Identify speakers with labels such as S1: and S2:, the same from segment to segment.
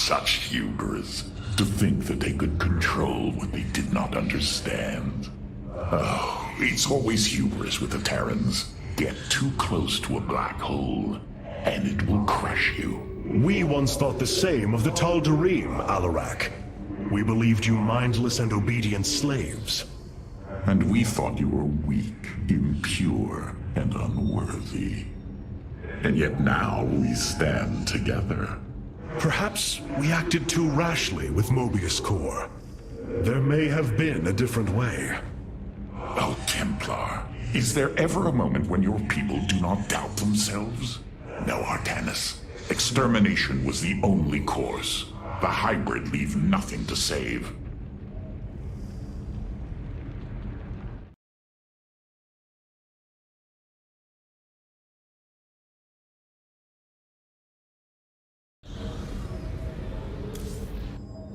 S1: Such hubris. To think that they could control what they did not understand. Oh, it's always hubris with the Terrans. Get too close to a black hole, and it will crush you.
S2: We once thought the same of the Tal'Darim, Alarak. We believed you mindless and obedient slaves.
S1: And we thought you were weak, impure, and unworthy. And yet now we stand together.
S2: Perhaps we acted too rashly with Mobius Core. There may have been a different way.
S1: Oh, Templar, is there ever a moment when your people do not doubt themselves? No, Artanis. Extermination was the only course. The hybrid leave nothing to save.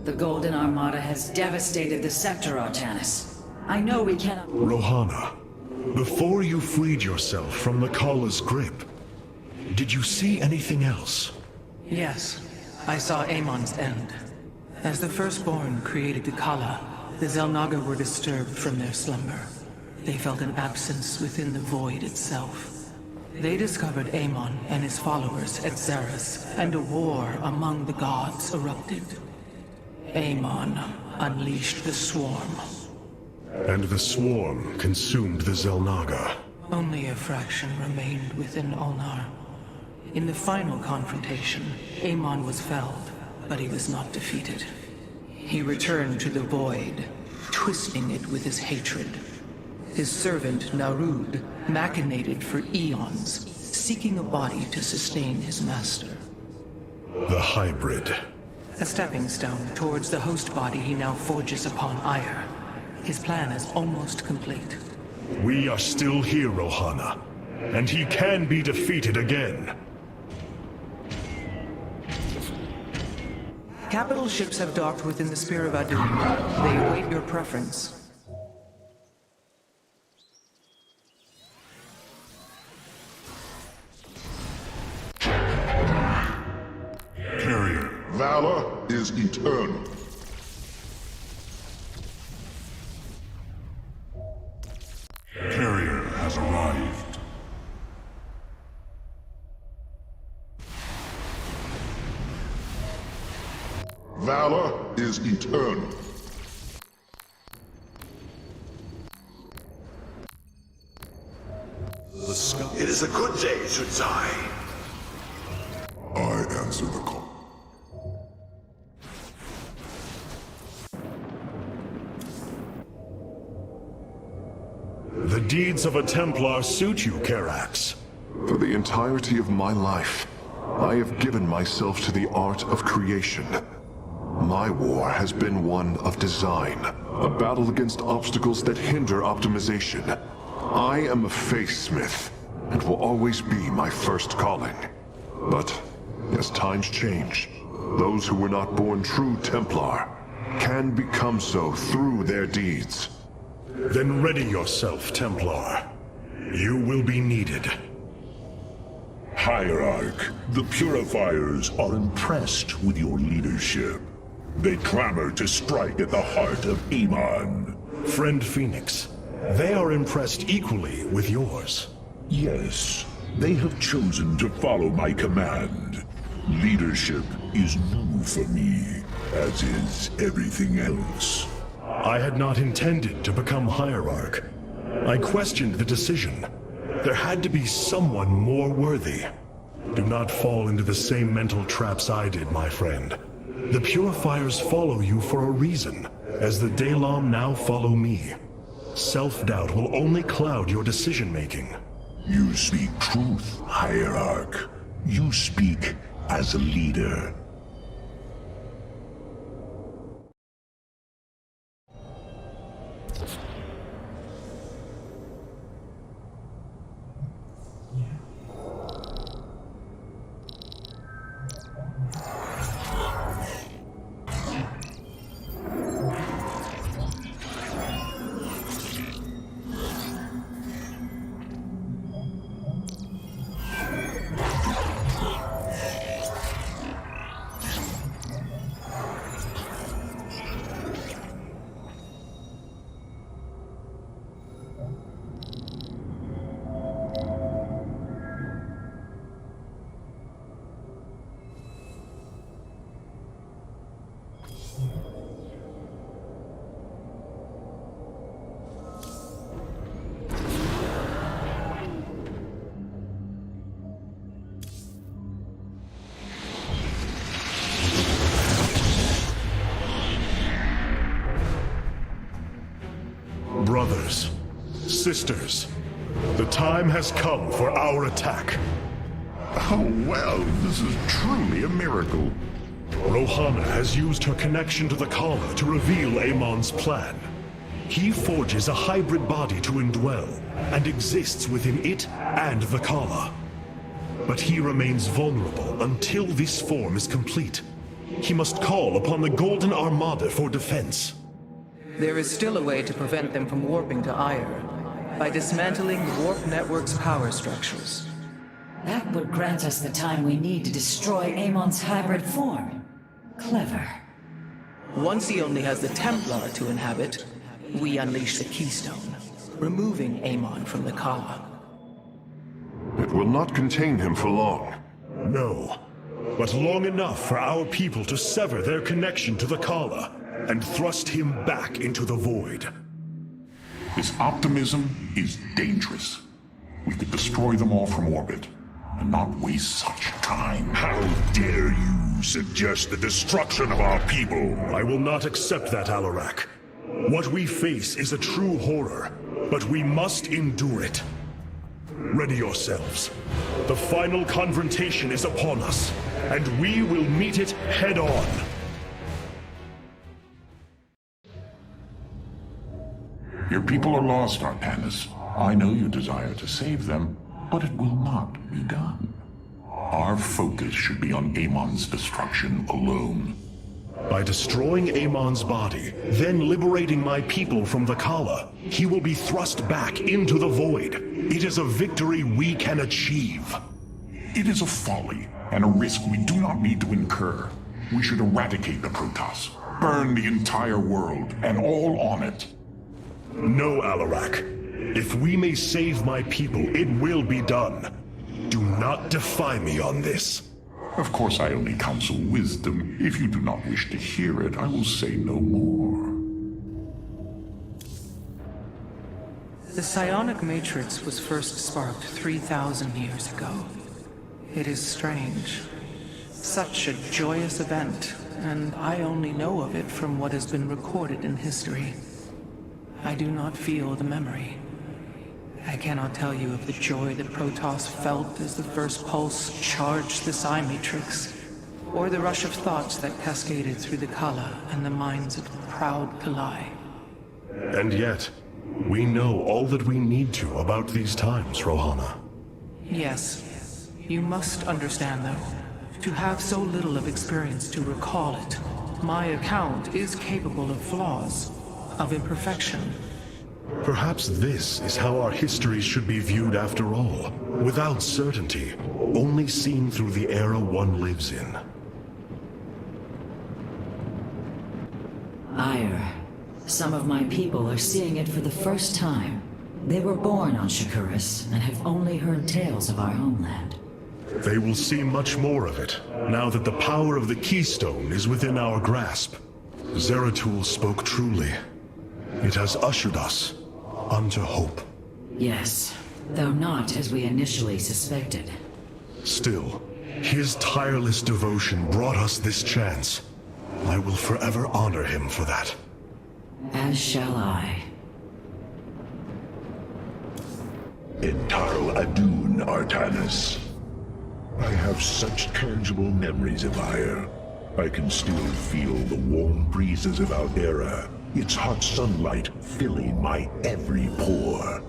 S3: The Golden Armada has devastated the sector, Artanis. I know we cannot—
S2: Rohana, before you freed yourself from the Kalla's grip, did you see anything else?
S4: Yes, I saw Amon's end. As the Firstborn created the Kalla, the Xel'Naga were disturbed from their slumber. They felt an absence within the void itself. They discovered Amon and his followers at Xeris, and a war among the gods erupted. Amon unleashed the Swarm.
S2: And the Swarm consumed the Xel'Naga.
S4: Only a fraction remained within Ulnar. In the final confrontation, Amon was felled, but he was not defeated. He returned to the Void, twisting it with his hatred. His servant, Narud, machinated for eons, seeking a body to sustain his master.
S2: The hybrid.
S4: A stepping stone towards the host body he now forges upon Ire. His plan is almost complete.
S2: We are still here, Rohana, and he can be defeated again.
S4: Capital ships have docked within the Spear of Adun. They await your preference.
S1: Carrier, valor is eternal. Carrier has arrived. Valor is eternal.
S5: It is a good day to die.
S1: I answer the call.
S2: The deeds of a Templar suit you, Karax.
S6: For the entirety of my life, I have given myself to the art of creation. My war has been one of design, a battle against obstacles that hinder optimization. I am a faithsmith, and will always be my first calling. But as times change, those who were not born true Templar can become so through their deeds.
S2: Then ready yourself, Templar. You will be needed.
S1: Hierarch, the Purifiers are impressed with your leadership. They clamor to strike at the heart of Amon.
S2: Friend Phoenix, they are impressed equally with yours.
S1: Yes, they have chosen to follow my command. Leadership is new for me, as is everything else.
S2: I had not intended to become Hierarch. I questioned the decision. There had to be someone more worthy. Do not fall into the same mental traps I did, my friend. The Purifiers follow you for a reason, as the Dalam now follow me. Self-doubt will only cloud your decision-making.
S1: You speak truth, Hierarch. You speak as a leader.
S2: Brothers, sisters, the time has come for our attack.
S1: Oh, well, this is truly a miracle.
S2: Rohana has used her connection to the Kala to reveal Amon's plan. He forges a hybrid body to indwell, and exists within it and the Kala. But he remains vulnerable until this form is complete. He must call upon the Golden Armada for defense.
S4: There is still a way to prevent them from warping to Ire, by dismantling the warp network's power structures.
S3: That would grant us the time we need to destroy Amon's hybrid form. Clever.
S4: Once he only has the Templar to inhabit, we unleash the Keystone, removing Amon from the Kala.
S6: It will not contain him for long.
S2: No, but long enough for our people to sever their connection to the Kala and thrust him back into the void.
S1: This optimism is dangerous. We could destroy them all from orbit, and not waste such time.
S5: How dare you suggest the destruction of our people?
S2: I will not accept that, Alarak. What we face is a true horror, but we must endure it. Ready yourselves. The final confrontation is upon us, and we will meet it head-on.
S1: Your people are lost, Artanis. I know you desire to save them, but it will not be done. Our focus should be on Amon's destruction alone.
S2: By destroying Amon's body, then liberating my people from the Kala, he will be thrust back into the void. It is a victory we can achieve.
S1: It is a folly, and a risk we do not need to incur. We should eradicate the Protoss, burn the entire world, and all on it.
S2: No, Alarak. If we may save my people, it will be done. Do not defy me on this.
S1: Of course, I only counsel wisdom. If you do not wish to hear it, I will say no more.
S4: The psionic matrix was first sparked 3,000 years ago. It is strange. Such a joyous event, and I only know of it from what has been recorded in history. I do not feel the memory. I cannot tell you of the joy that Protoss felt as the first pulse charged the psi matrix, or the rush of thoughts that cascaded through the Kala and the minds of the proud Kalai.
S2: And yet, we know all that we need to about these times, Rohana.
S4: Yes. You must understand, though, to have so little of experience to recall it, my account is capable of flaws, of imperfection.
S2: Perhaps this is how our histories should be viewed after all, without certainty, only seen through the era one lives in.
S3: Ire. Some of my people are seeing it for the first time. They were born on Shakuras and have only heard tales of our homeland.
S2: They will see much more of it, now that the power of the Keystone is within our grasp. Zeratul spoke truly. It has ushered us unto hope.
S3: Yes, though not as we initially suspected.
S2: Still, his tireless devotion brought us this chance. I will forever honor him for that.
S3: As shall I.
S5: Entaro Adun, Artanis. I have such tangible memories of Ire. I can still feel the warm breezes of Aldera, its hot sunlight filling my every pore.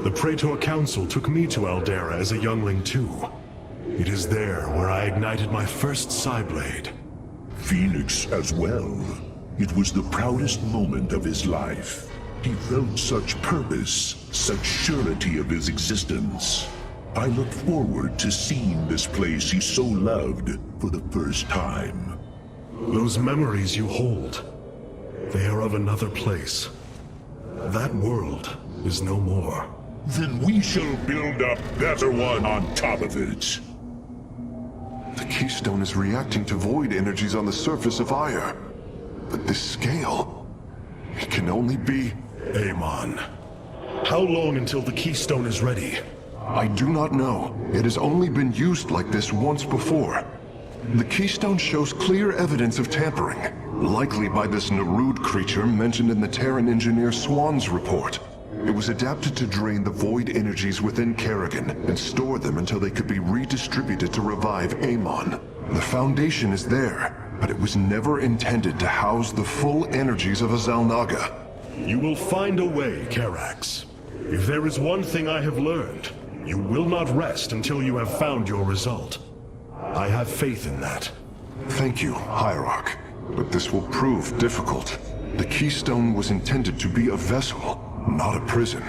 S2: The Praetor Council took me to Aldera as a youngling too. It is there where I ignited my first Psyblade.
S5: Phoenix as well. It was the proudest moment of his life. He felt such purpose, such surety of his existence. I look forward to seeing this place he so loved for the first time.
S2: Those memories you hold, they are of another place. That world is no more.
S5: Then we shall build a better one on top of it.
S6: The Keystone is reacting to void energies on the surface of Ire. But this scale, it can only be...
S2: Amon. How long until the Keystone is ready?
S6: I do not know. It has only been used like this once before. The keystone shows clear evidence of tampering, likely by this Narud creature mentioned in the Terran engineer Swan's report. It was adapted to drain the void energies within Kerrigan and store them until they could be redistributed to revive Amon. The foundation is there, but it was never intended to house the full energies of a Xel'Naga.
S2: You will find a way, Karax. If there is one thing I have learned, you will not rest until you have found your result. I have faith in that.
S6: Thank you, Hierarch. But this will prove difficult. The keystone was intended to be a vessel, not a prison.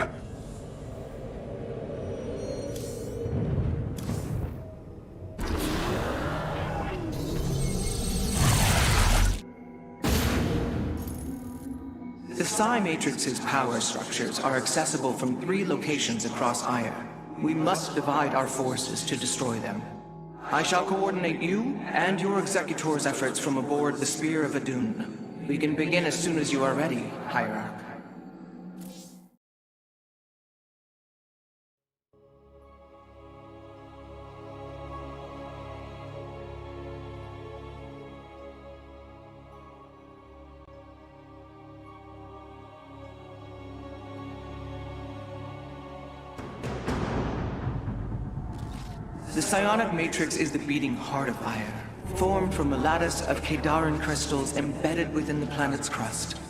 S4: The Psi Matrix's power structures are accessible from 3 locations across Ire. We must divide our forces to destroy them. I shall coordinate you and your Executor's efforts from aboard the Spear of Adun. We can begin as soon as you are ready, Hierarch. The psionic matrix is the beating heart of Ire, formed from a lattice of Kadaran crystals embedded within the planet's crust.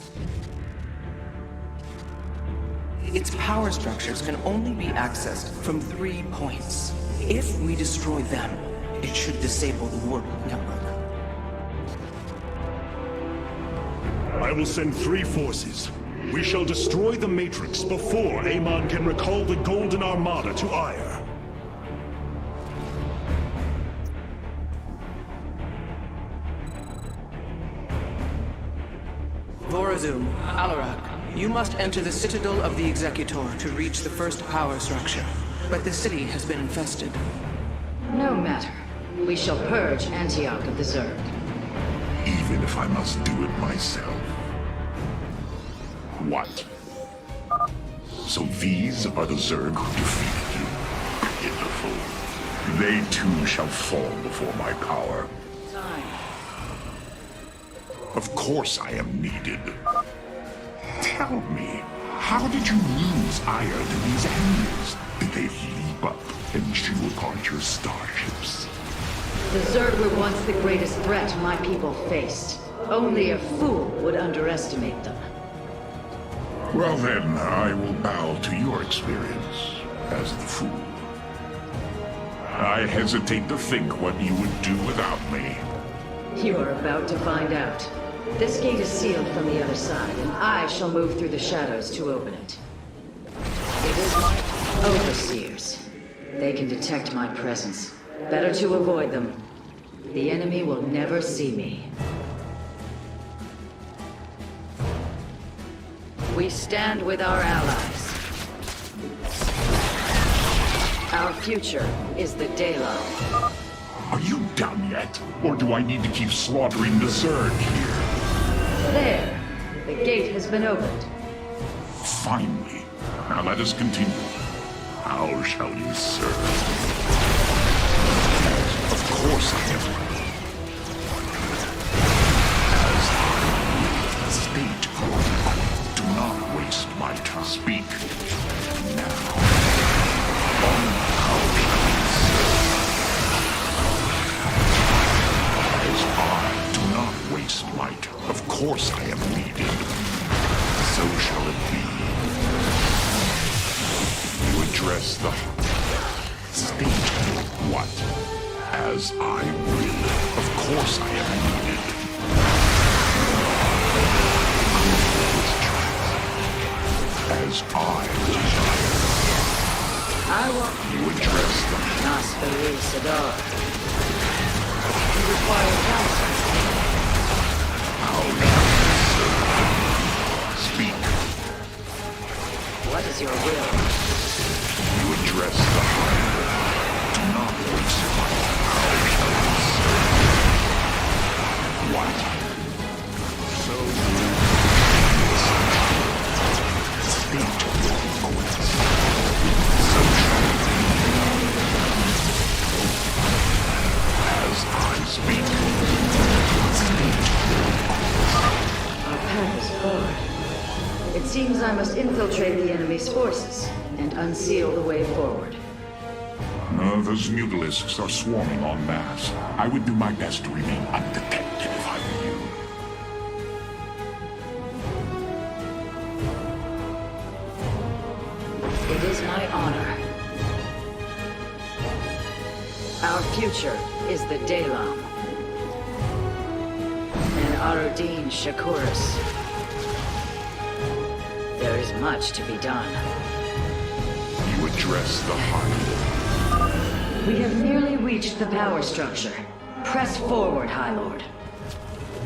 S4: Its power structures can only be accessed from 3 points. If we destroy them, it should disable the warp network.
S2: I will send 3 forces. We shall destroy the Matrix before Amon can recall the Golden Armada to Ire.
S4: Vorazun, Alarak, you must enter the Citadel of the Executor to reach the first power structure. But the city has been infested.
S3: No matter. We shall purge Antioch of the Zerg.
S1: Even if I must do it myself. What? So these are the Zerg who defeated you? Pitiful. They too shall fall before my power.
S3: Time.
S1: Of course I am needed. Tell me, how did you lose Ire to these enemies? Did they leap up and chew apart your starships?
S3: The Zerg were once the greatest threat my people faced. Only a fool would underestimate them.
S1: Well then, I will bow to your experience as the fool. I hesitate to think what you would do without me.
S3: You are about to find out. This gate is sealed from the other side, and I shall move through the shadows to open it. It is my overseers. They can detect my presence. Better to avoid them. The enemy will never see me. We stand with our allies. Our future is the daylight.
S1: Are you done yet? Or do I need to keep slaughtering the Zerg here?
S3: There. The gate has been opened.
S1: Finally. Now let us continue. How shall you serve? Of course I am ready. As state, do not waste my time. Speak. Now. How shall you serve? As I do not waste my time. Of course I am needed. So shall it be. You address the state. What? As I will. Of course I am needed. As I desire.
S3: I will...
S1: You address the
S3: Nasperu Sadar. You require counsel.
S1: how shall you serve? Speak.
S3: What is your will?
S1: You address the higher. Do not waste my time. How shall you serve? What? So state your request. So shall it be. As I speak.
S3: is forward. It seems I must infiltrate the enemy's forces and unseal the way forward.
S1: Those mutalisks are swarming en masse. I would do my best to remain undetected if I were you.
S3: It is my honor. Our future is the Dalam. And Arudin Shakuris. There is much to be done.
S1: You address the heart.
S3: We have nearly reached the power structure. Press forward, High Lord.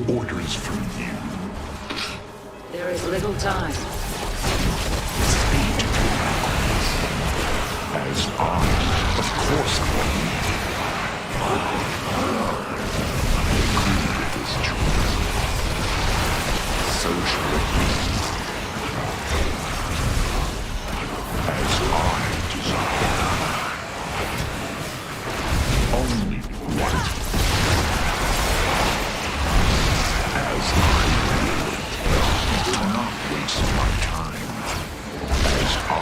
S1: Orders from you.
S3: There is little time.
S1: As I, of course, I agree with this choice. So shall it be. As I desire. Only what? As I will. Do not waste my time. As I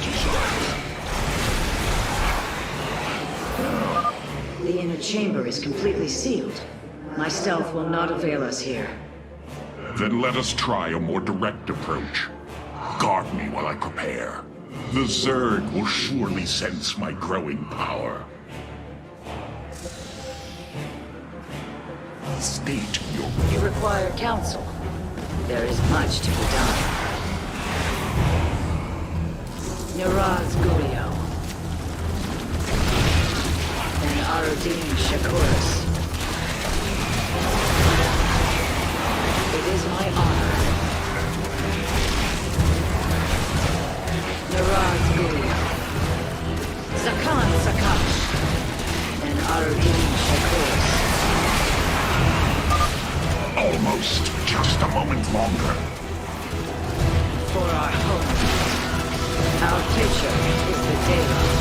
S1: desire.
S3: The inner chamber is completely sealed. My stealth will not avail us here.
S1: Then let us try a more direct approach. Guard me while I prepare. The Zerg will surely sense my growing power. State your
S3: You require counsel. There is much to be done. Niraz Gulio. And Arudin Shakuris. It is my honor. Niraz Gulio. Zakan Zakash. And Arudin Shakuris.
S1: almost just a moment longer.
S3: For our home. Our future is the daylight.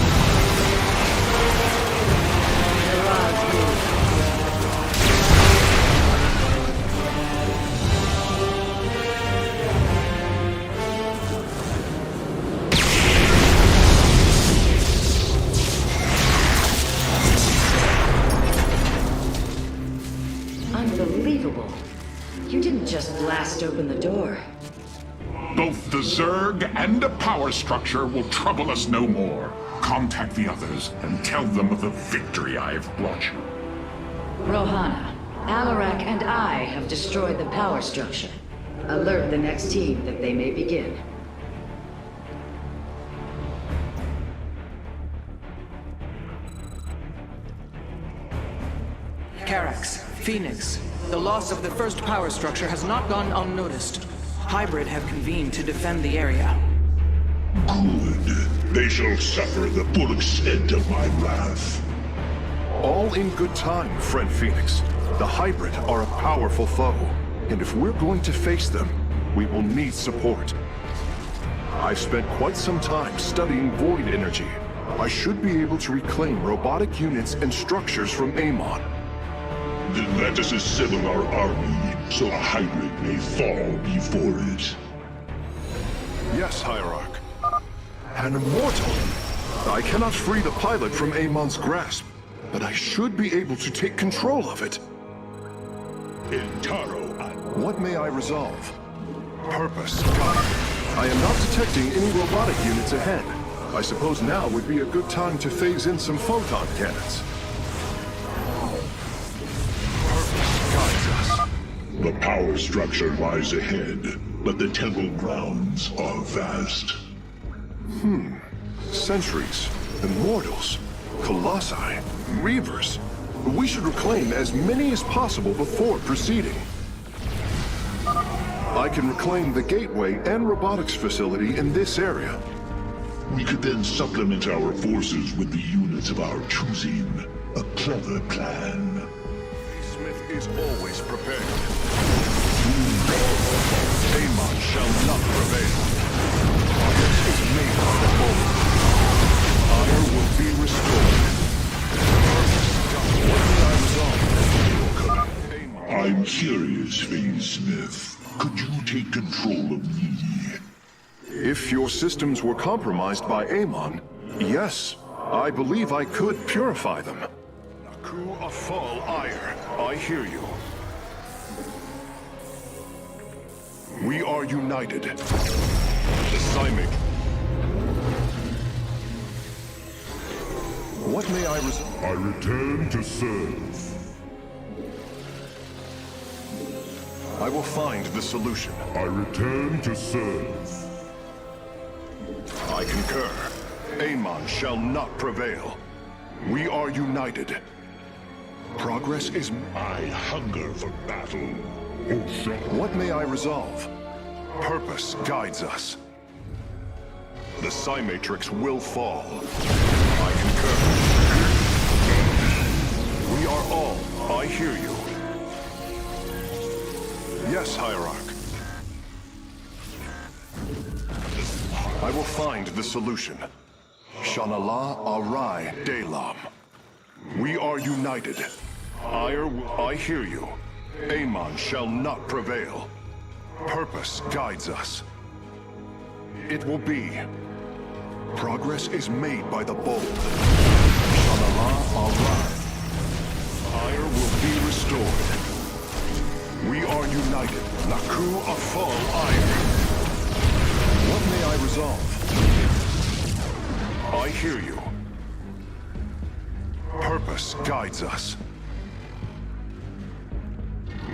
S3: Niraz Gulio. Unbelievable. You didn't just blast open the door.
S1: Both the Zerg and the power structure will trouble us no more. Contact the others and tell them of the victory I have brought you.
S3: Rohana, Alarak and I have destroyed the power structure. Alert the next team that they may begin.
S4: Carax, Phoenix, the loss of the first power structure has not gone unnoticed. Hybrid have convened to defend the area.
S5: Good. They shall suffer the full extent of my wrath.
S6: All in good time, friend Phoenix. The Hybrid are a powerful foe, and if we're going to face them, we will need support. I've spent quite some time studying void energy. I should be able to reclaim robotic units and structures from Amon.
S5: Then let us assemble our army, so a Hybrid may fall before it.
S6: Yes, Hierarch. An immortal! I cannot free the pilot from Amon's grasp, but I should be able to take control of it.
S5: Intaro,
S6: What may I resolve? Purpose, guide. I am not detecting any robotic units ahead. I suppose now would be a good time to phase in some photon cannons. Purpose guides us.
S5: the power structure lies ahead, but the temple grounds are vast.
S6: Sentries, Immortals, Colossi, Reavers. We should reclaim as many as possible before proceeding. I can reclaim the gateway and robotics facility in this area.
S5: We could then supplement our forces with the units of our choosing. A clever plan.
S6: Smith is always prepared. Amon shall not prevail. Fire is made by the bold. Fire will be restored. What did I resolve?
S5: I'm curious, Phase Smith. Could you take control
S6: If your systems were compromised by Amon, yes, I believe I could purify them. Naku Afal Ire, I hear you. We are united. The Simic. What may I
S5: I return to serve.
S6: I will find the solution.
S5: I return to serve.
S6: I concur. Amon shall not prevail. We are united. Progress is...
S5: I hunger for battle.
S6: What may I resolve? Purpose guides us. The Psi-Matrix will fall. I concur. We are all. I hear you. Yes, Hierarch. I will find the solution. Shanala Arai Delam. We are united. I hear you. Amon shall not prevail. Purpose guides us. It will be. Progress is made by the bold. Shanala Arai. Ire will be restored. We are united. Naku Afal Ire. What may I resolve? I hear you. Purpose guides us.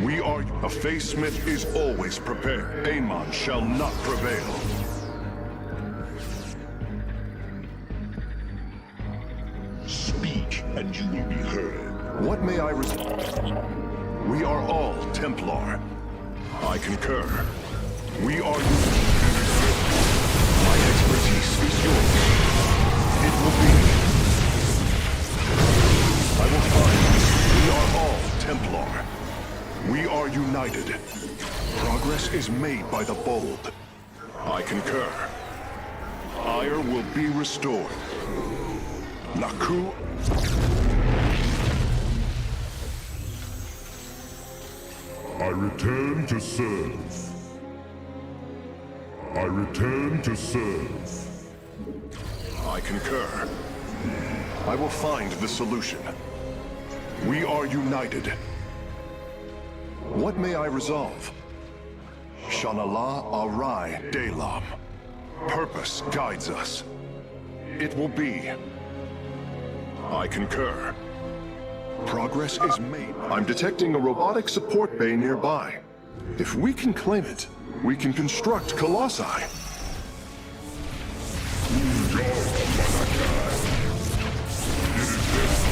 S6: We are... A Face-Smith is always prepared. Amon shall not prevail.
S5: Speak, and you will be heard.
S6: What may I resolve? We are all Templar. I concur. We are... My expertise is yours. It will be. I will find. We are all Templar. We are united. Progress is made by the bold. I concur. Ire will be restored. Naku.
S5: I return to serve. I return to serve.
S6: I concur. I will find the solution. We are united. What may I resolve? Shanala Arai Delam. Purpose guides us. It will be. I concur. Progress is made. I'm detecting a robotic support bay nearby. If we can claim it, we can construct Colossi.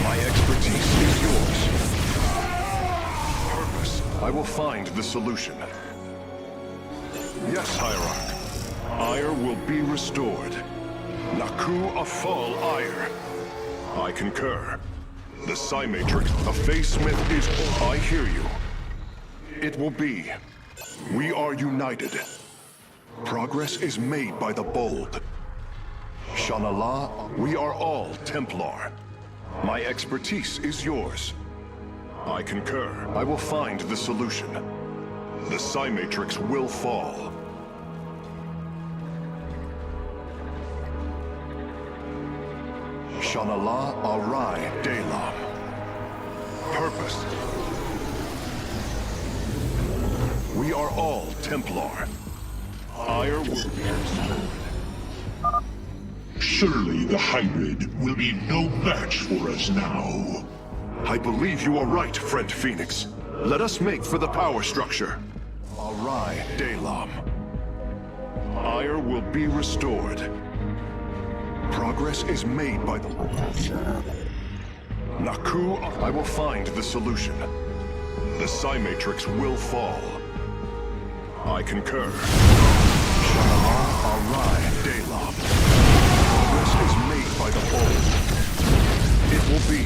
S6: My expertise is yours. Purpose. I will find the solution. Yes, Hierarch. Ire will be restored. Naku Afal Ire. I concur. The Psi-Matrix, a Face-Smith is... I hear you. It will be. We are united. Progress is made by the bold. Shanala, we are all Templar. My expertise is yours. I concur. I will find the solution. The Psi-Matrix will fall. Shanala Arai Delam. Purpose. We are all Templar. Ire will be restored.
S5: Surely the hybrid will be no match for us now.
S6: I believe you are right, friend Phoenix. Let us make for the power structure. Arai Delam. Ire will be restored. Progress is made by the... Naku, I will find the solution. The Psi-Matrix will fall. I concur. Shanala Arai Delam. Progress is made by the bold. It will be.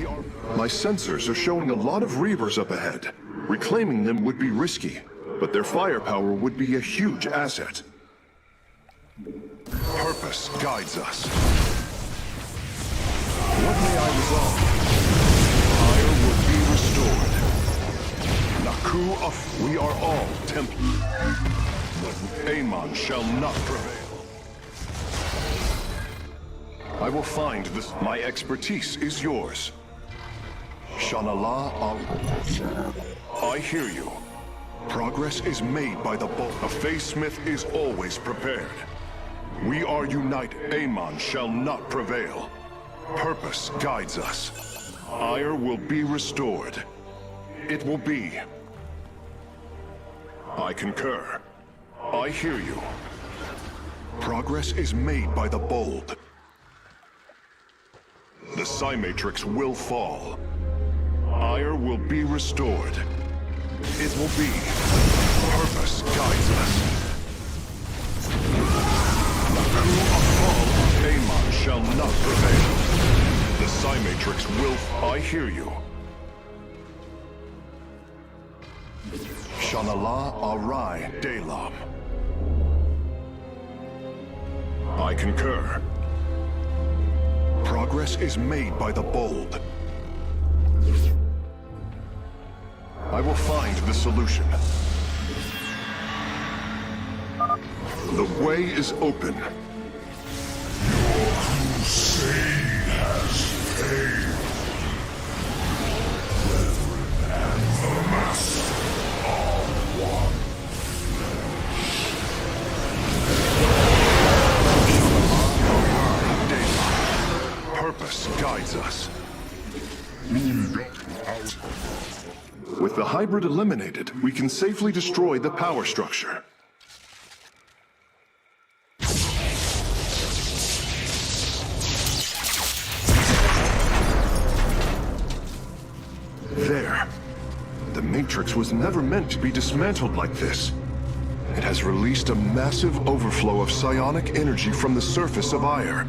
S6: We are... My sensors are showing a lot of Reavers up ahead. Reclaiming them would be risky, but their firepower would be a huge asset. Purpose guides us. What may I resolve? Fire will be restored. Naku of... We are all Templar. Amon shall not prevail. I will find this. My expertise is yours. Shanala I hear you. Progress is made by the bolt. A Faysmith is always prepared. We are united. Amon shall not prevail. Purpose guides us. Ire will be restored. It will be. I concur. I hear you. Progress is made by the bold. The Psi Matrix will fall. Ire will be restored. It will be. Purpose guides us. The coup of fall of Amon shall not prevail. The Psi Matrix will. I hear you. Shanala Arai Delam. I concur. Progress is made by the bold. I will find the solution. The way is open.
S1: Your crusade has failed. Brethren and the Master are one.
S6: Purpose guides us. With the hybrid eliminated, we can safely destroy the power structure. There. The Matrix was never meant to be dismantled like this. It has released a massive overflow of psionic energy from the surface of Ire.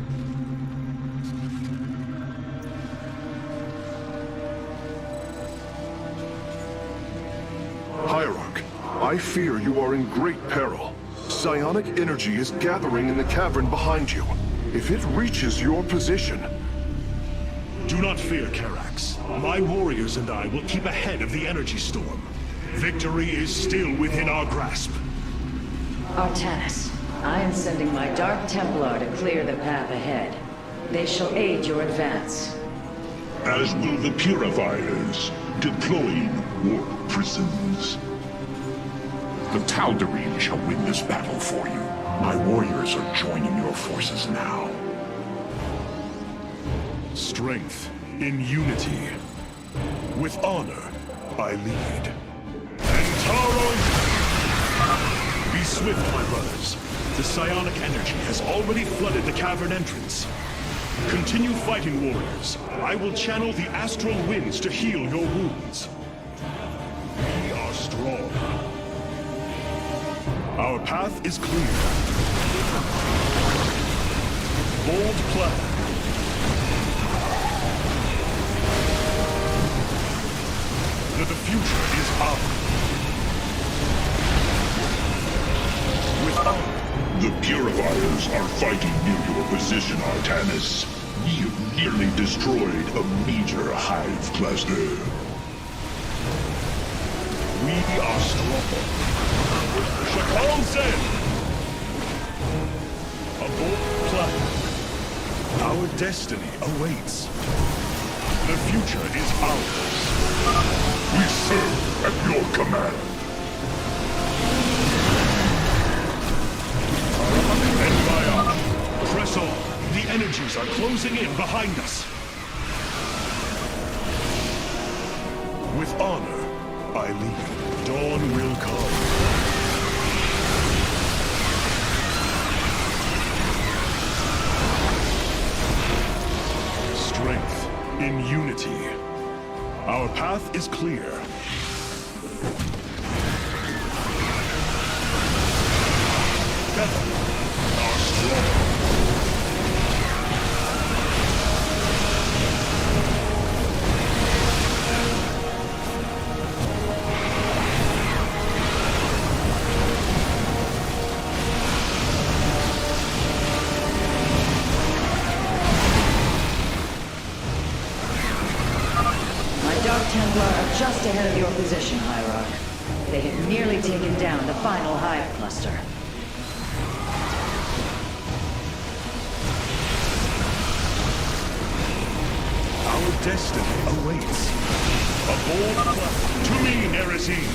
S6: Hierarch, I fear you are in great peril. Psionic energy is gathering in the cavern behind you. If it reaches your position...
S2: Do not fear, Karax. My warriors and I will keep ahead of the energy storm. Victory is still within our grasp.
S3: Artanis, I am sending my Dark Templar to clear the path ahead. They shall aid your advance.
S1: As will the Purifiers, deploying warp prisons. The Tal'Darim shall win this battle for you. My warriors are joining your forces now.
S2: Strength in unity. With honor, I lead. And Taron! Be swift, my brothers. The psionic energy has already flooded the cavern entrance. Continue fighting, warriors. I will channel the astral winds to heal your wounds. We are strong. Our path is clear. Bold plan. The future is ours. With honor.
S1: The Purifiers are fighting near your position, Artanis. We have nearly destroyed a major hive cluster.
S2: We are strong. Shakal said! A bold plan. Our destiny awaits. The future is ours.
S1: We serve at your command.
S2: And by our press on. The energies are closing in behind us. With honor, I lead. Dawn will come. Strength in unity. Our path is clear. Together, our strong.
S3: Templar are just ahead of your position, Hierarch. They have nearly taken down the final hive cluster.
S2: destiny awaits. A bold plan. To me, Nerazine.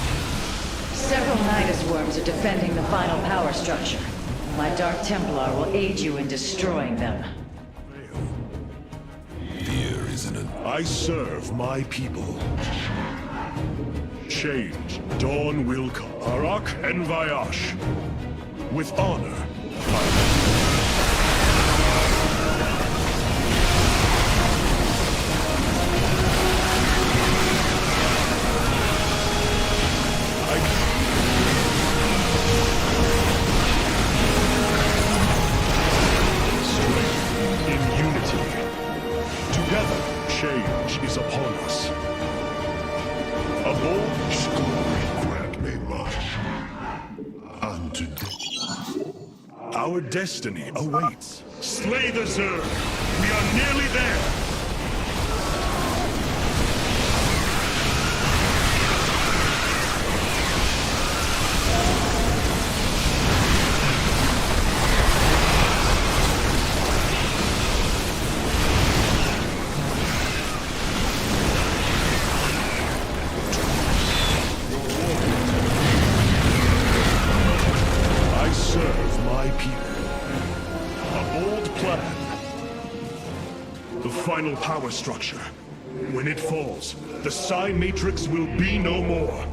S3: Several Nidus worms are defending the final power structure. My Dark Templar will aid you in destroying them.
S1: Fear isn't an...
S2: I serve my people. Change, dawn will come. Arak and Vayash. With honor, in unity. Together, change is upon us. A bold
S5: Glory grant me much. And today...
S2: Our destiny awaits. Slay the Zerg! We are nearly there! I serve my people. A bold plan. The final power structure. When it falls, the Psi Matrix will be no more.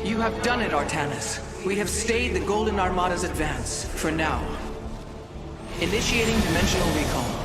S4: You have done it, Artanis. We have stayed the Golden Armada's advance, for now. Initiating dimensional recall.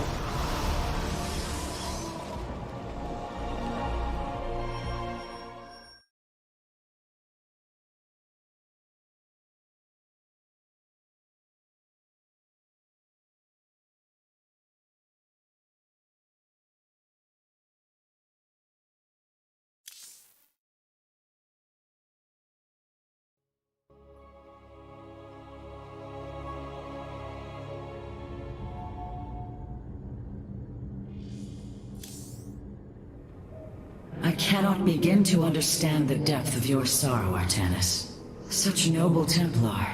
S3: I cannot begin to understand the depth of your sorrow, Artanis. Such noble Templar,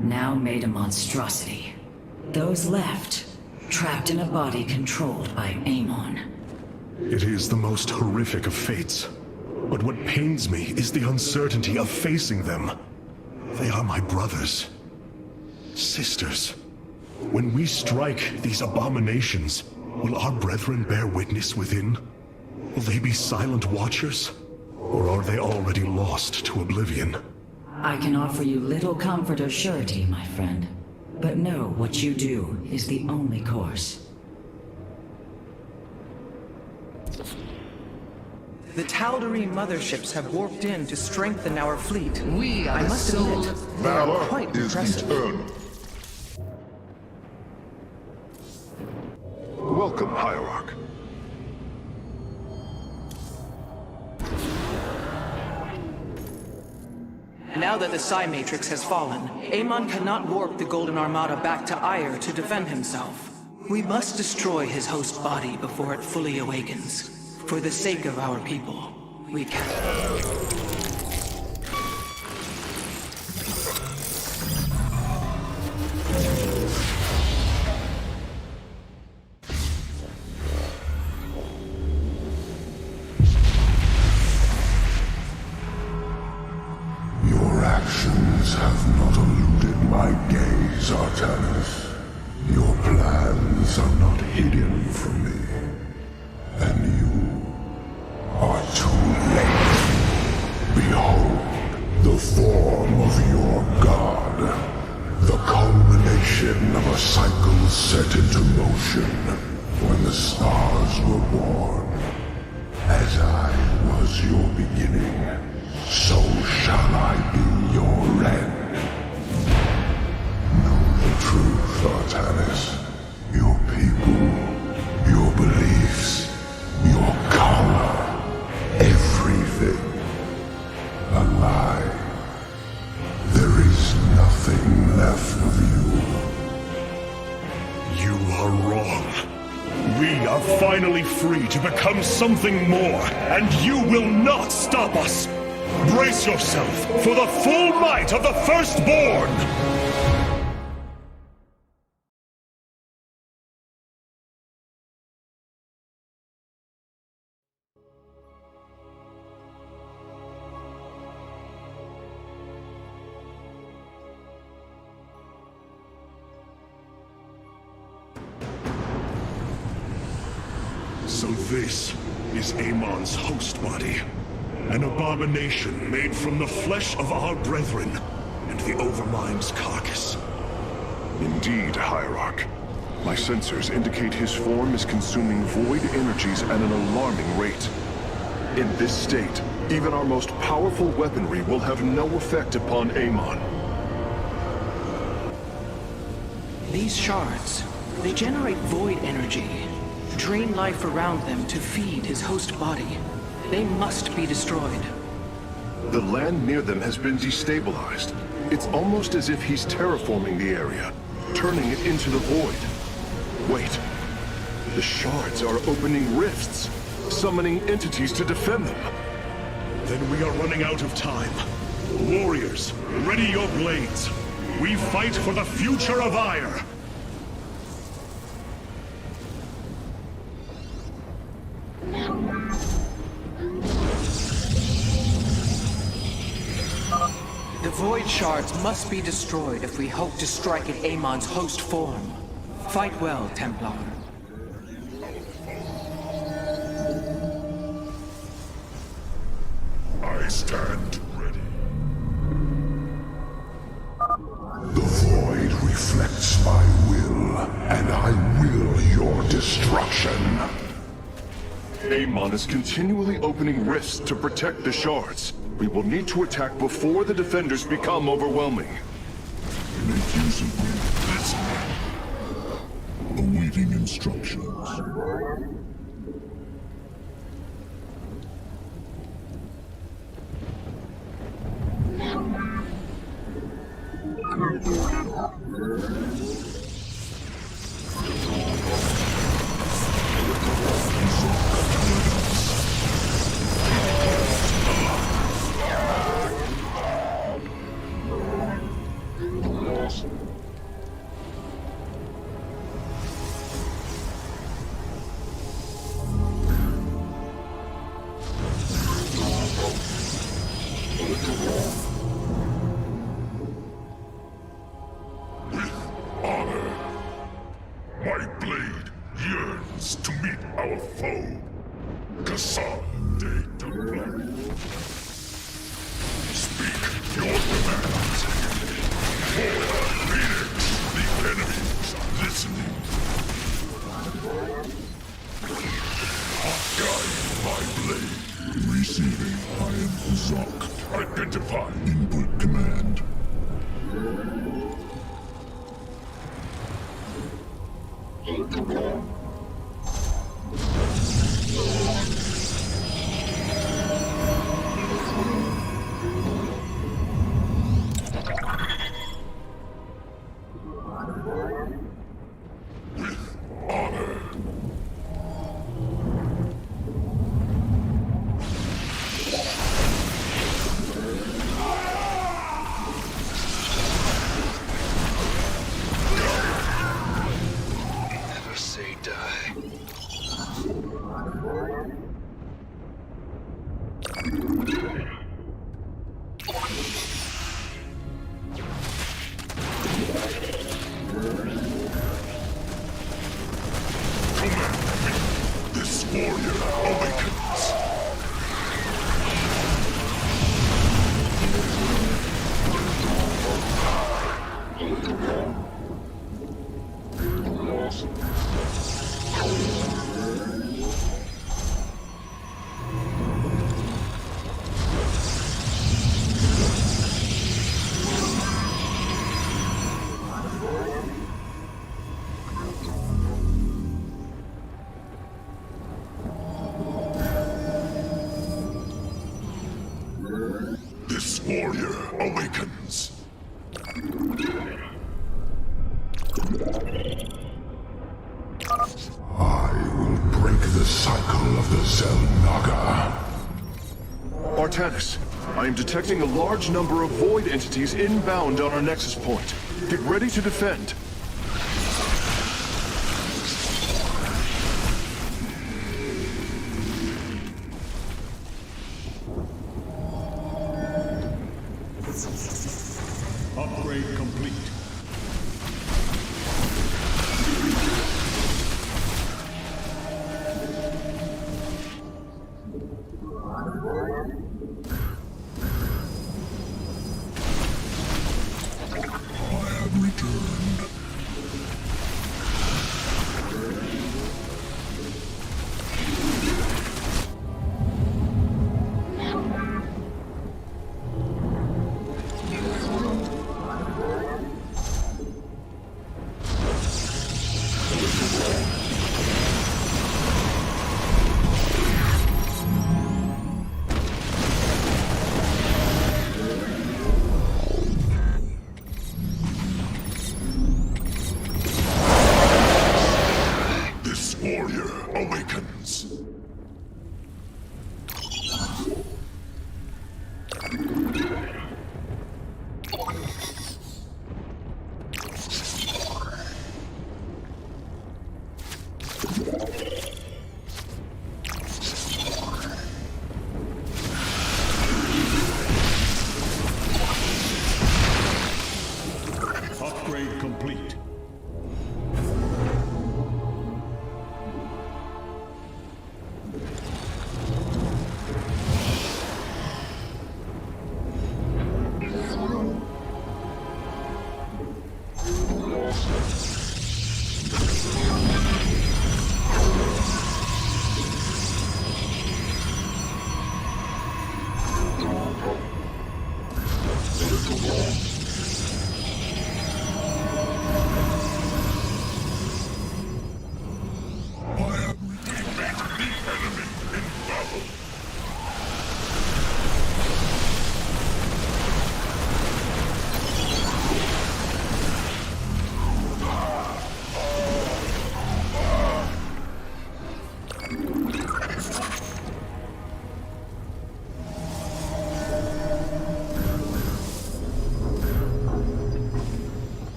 S3: now made a monstrosity. Those left, trapped in a body controlled by Amon.
S2: It is the most horrific of fates. But what pains me is the uncertainty of facing them. They are my brothers. Sisters. When we strike these abominations, will our brethren bear witness within? Will they be silent watchers? Or are they already lost to oblivion?
S3: I can offer you little comfort or surety, my friend. But know what you do is the only course.
S4: The Tal'Darim motherships have warped in to strengthen our fleet. I
S6: the
S4: must
S6: soul
S4: admit,
S6: of
S4: they are
S6: valor
S4: quite
S6: is
S4: impressive.
S6: eternal. Welcome, Hierarch.
S4: Now that the Psi Matrix has fallen, Amon cannot warp the Golden Armada back to Aiur to defend himself. We must destroy his host body before it fully awakens. For the sake of our people, we can.
S5: Your actions have not eluded my gaze, Artanis. Your plans are not hidden from me. And you are too late. Behold, the form of your god. The culmination of a cycle set into motion when the stars were born. As I was your beginning, so shall I be your end. Know the truth, Artanis. Your people, your beliefs, your color, everything. A lie. There is nothing left of you.
S2: You are wrong. We are finally free to become something more, and you will not stop us! Brace yourself for the full might of the Firstborn! So this is Amon's host body. An abomination made from the flesh of our brethren and the Overmind's carcass.
S6: Indeed, Hierarch. My sensors indicate his form is consuming void energies at an alarming rate. In this state, even our most powerful weaponry will have no effect upon Amon.
S4: These shards, they generate void energy, drain life around them to feed his host body. They must be destroyed.
S6: The land near them has been destabilized. It's almost as if he's terraforming the area, turning it into the void. Wait. The shards are opening rifts, summoning entities to defend them.
S2: Then we are running out of time. Warriors, ready your blades. We fight for the future of Ire.
S4: The void shards must be destroyed if we hope to strike at Amon's host form. Fight well, Templar.
S1: I stand ready. The void reflects my will, and I will your destruction.
S6: Amon is continually opening rifts to protect the shards. We will need to attack before the defenders become overwhelming.
S1: Make use of me. Awaiting instructions. My blade yearns to meet our foe, Kassan de Templar. Speak your commands. For Phoenix, the enemy is listening. Guide my blade. Receiving. I am Zok. Identify. Input command. This warrior awakens. This warrior awakens. I will break the cycle of the Zelnaga.
S6: Artanis, I am detecting a large number of void entities inbound on our nexus point. Get ready to defend.
S2: Upgrade complete.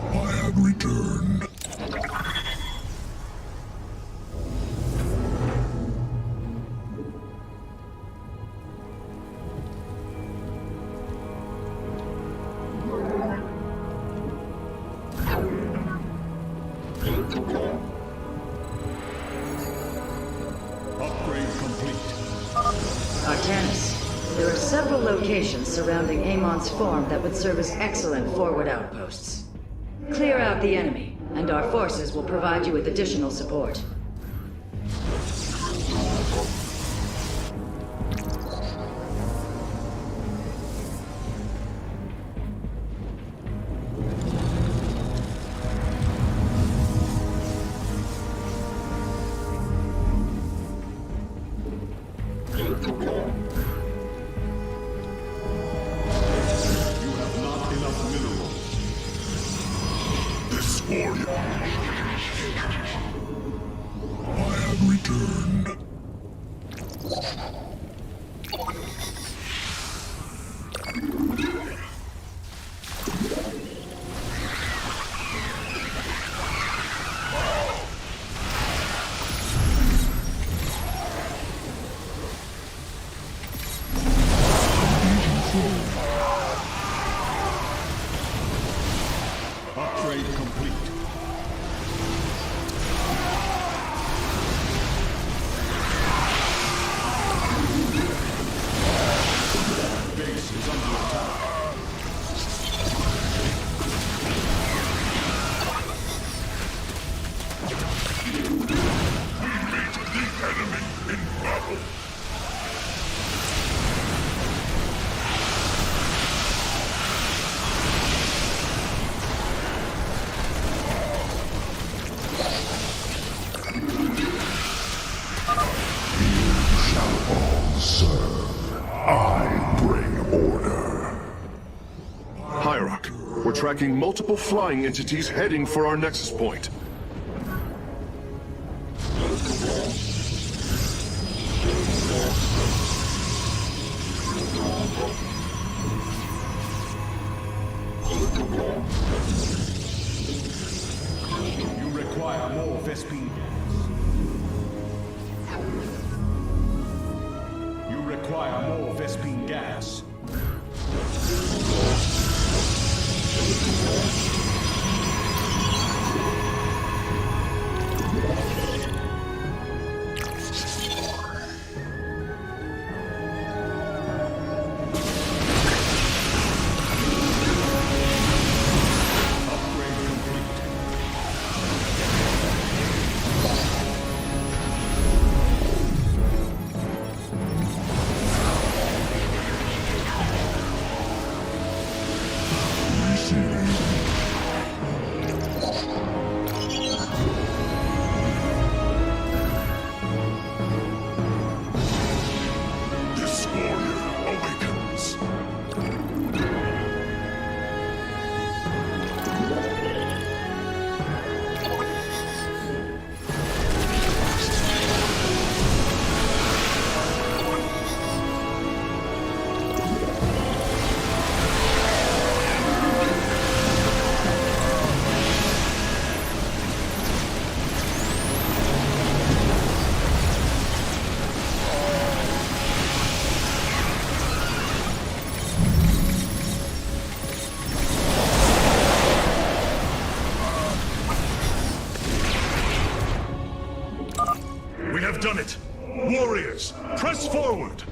S1: I have returned.
S2: Upgrade complete.
S3: Artanis, there are several locations surrounding Amon's farm that would serve as excellent forward outposts. Clear out the enemy, and our forces will provide you with additional support.
S1: This warrior. I have returned.
S2: Upgrade complete. Base is under attack.
S1: The enemy in battle. Serve. I bring order.
S6: Hierarch, we're tracking multiple flying entities heading for our nexus point.
S2: You require more Vespene. You require more Vespene gas. Upgrade complete.
S1: This warrior awakens.
S2: We have done it! Warriors, press forward!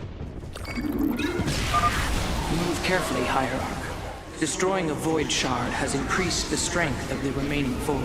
S4: Move carefully, Hierarch. Destroying a Void Shard has increased the strength of the remaining four.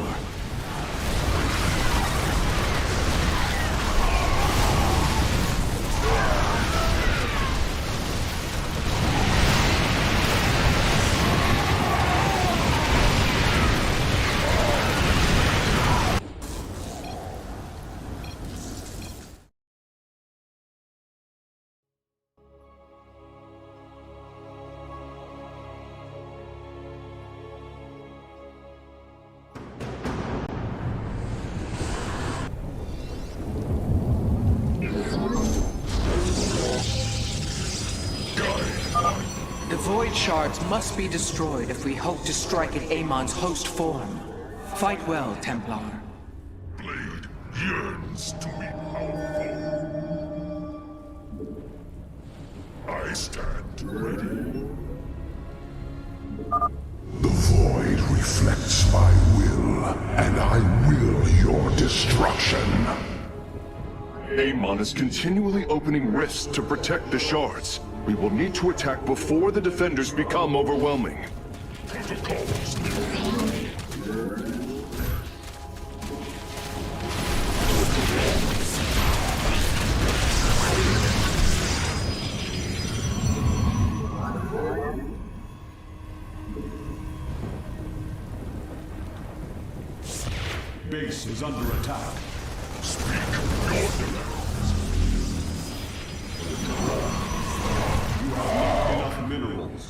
S4: Void shards must be destroyed if we hope to strike at Amon's host form. Fight well, Templar.
S1: Blade yearns to meet our foe. I stand ready.
S5: The void reflects my will, and I will your destruction.
S6: Amon is continually opening rifts to protect the shards. We will need to attack before the defenders become overwhelming.
S1: Protocols.
S2: Base is under attack.
S1: Speak your demands.
S2: You have not enough minerals.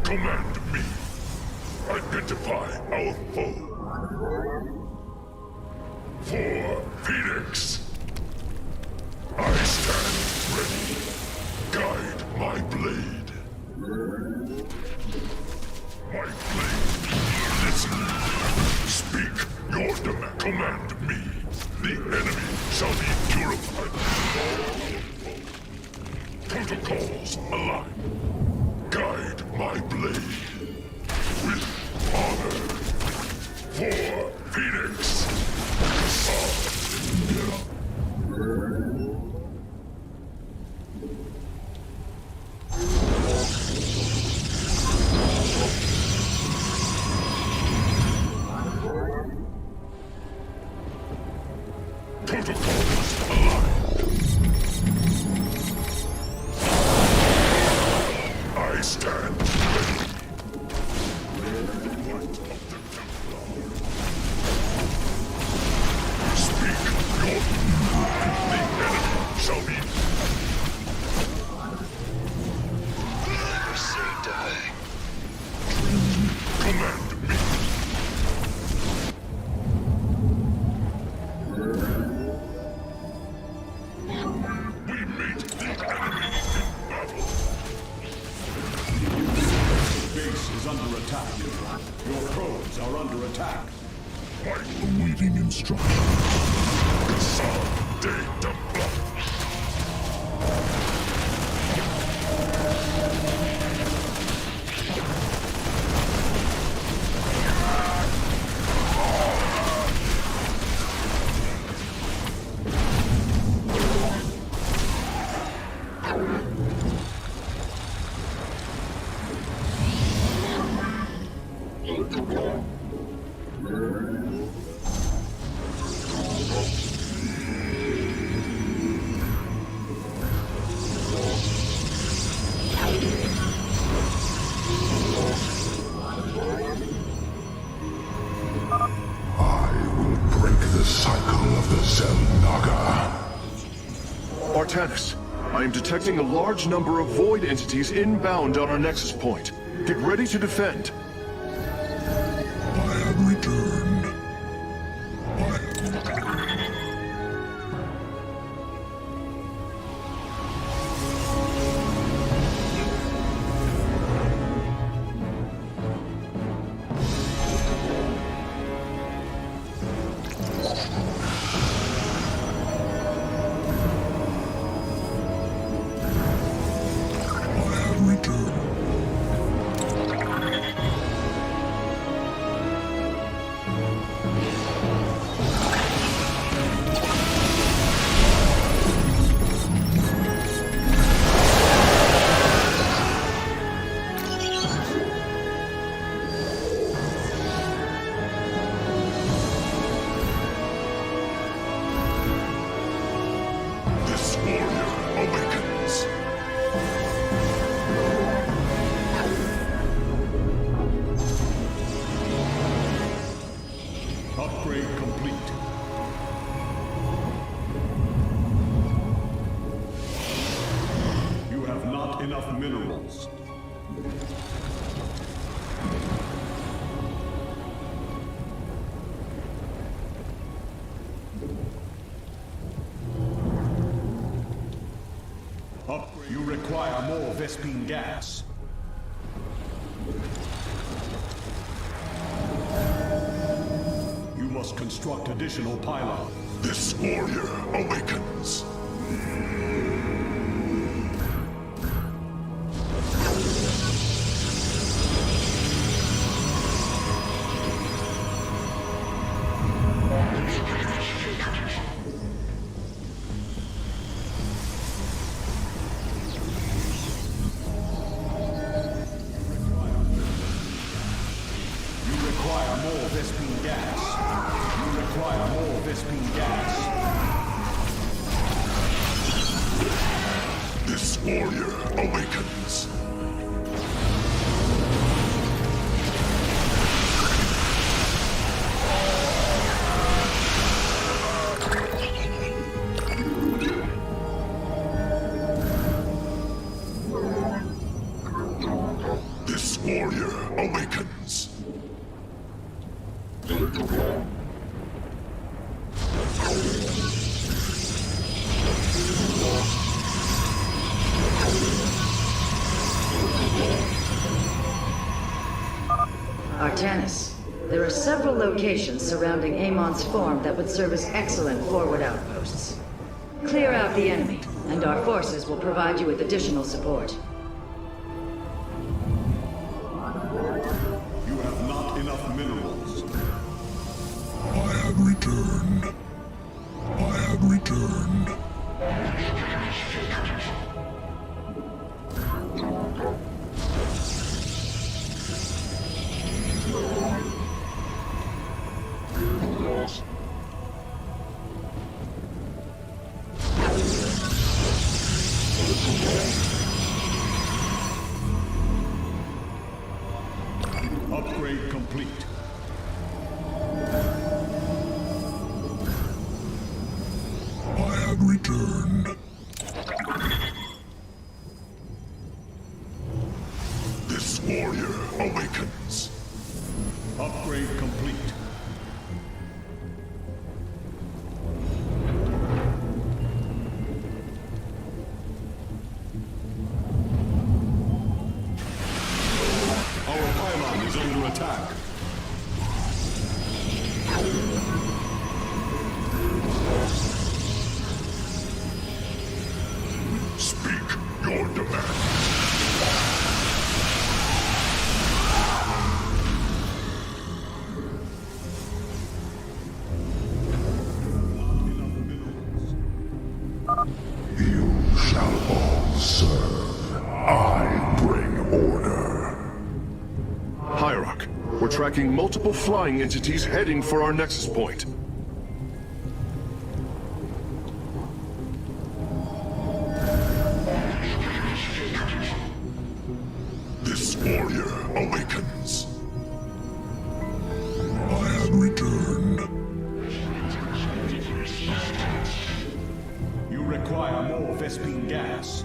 S1: Command me. Identify our foe. For Phoenix. I stand ready. Guide my blade. My blade. Listen. Speak your demand. Command me. The enemy shall be purified. Protocols align. Guide my blade. With honor. For Phoenix. Protocols aligned. I stand ready. Speak your the enemy shall be. Say die. Command me. We meet the enemy in battle.
S2: Base is under attack. Your probes are under attack.
S5: Awaiting instruction.
S1: Cassandre de Templar.
S6: Artanis, I am detecting a large number of void entities inbound on our nexus point. Get ready to defend.
S5: I have returned. This warrior awakens.
S2: Upgrade complete. You have not enough minerals.
S7: You require more Vespine gas. You must construct additional pylons.
S1: This warrior awakens. This warrior awakens. This warrior awakens.
S3: Artanis, there are several locations surrounding Amon's farm that would serve as excellent forward outposts. Clear out the enemy, and our forces will provide you with additional support.
S7: You have not enough minerals.
S1: I have returned. I have returned.
S7: Upgrade complete.
S1: I have returned. This warrior awakens.
S7: Upgrade complete. Our pylon is under attack.
S1: Speak your demand. You shall all serve. I bring order.
S6: Hierarch, we're tracking multiple flying entities heading for our nexus point.
S1: This warrior awakens. I have returned.
S7: You require more Vespine gas.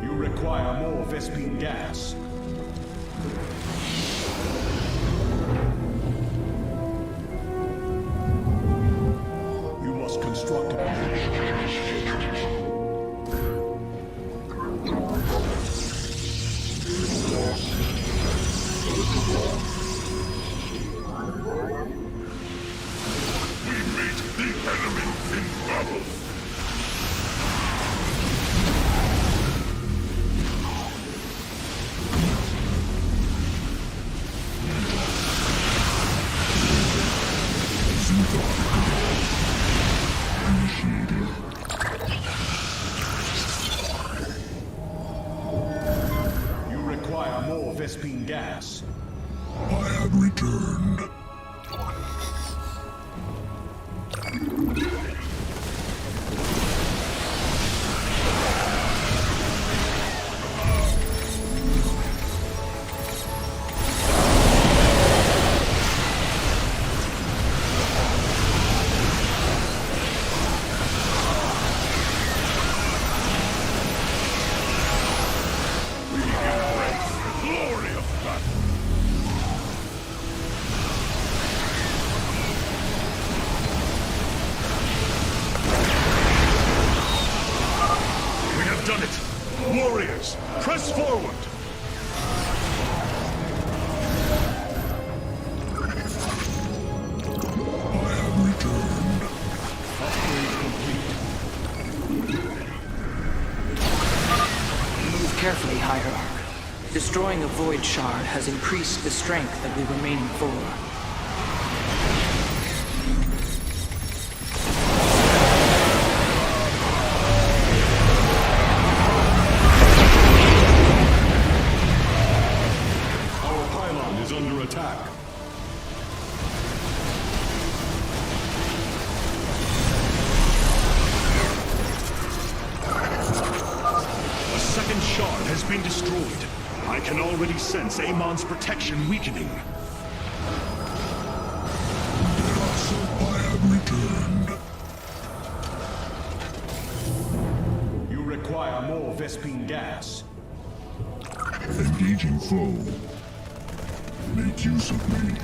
S7: You require more Vespine gas. You must construct
S1: We meet the enemy in battle.
S7: You require more Vespine gas.
S1: I have returned. We embrace the glory of battle.
S2: Warriors, press forward!
S1: I have returned.
S4: Move carefully, Hierarch. Destroying a void shard has increased the strength of the remaining four.
S7: Our pylon is under attack.
S2: A second shard has been destroyed. I can already sense Amon's protection weakening.
S1: I have returned.
S7: You require more Vespene gas.
S1: Engaging foe. Make use of me.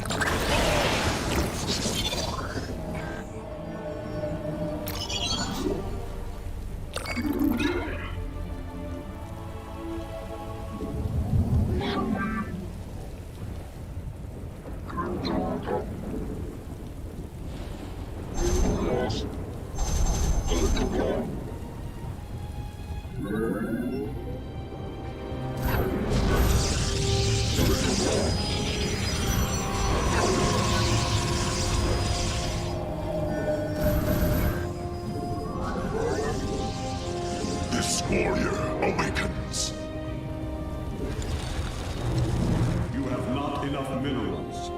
S1: This warrior awakens.
S7: You have not enough minerals.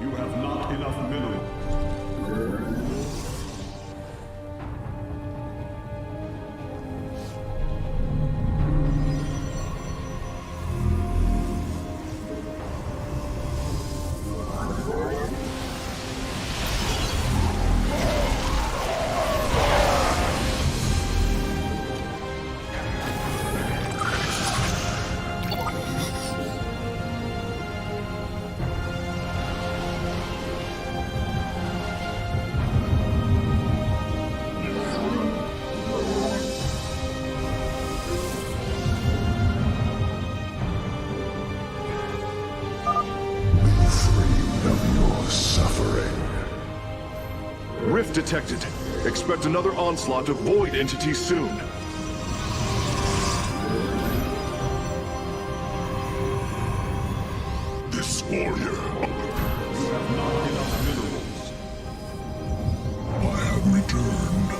S7: You have not enough minerals.
S6: Rift detected. Expect another onslaught of void entities soon.
S1: This warrior.
S7: You have not enough minerals.
S1: I have returned.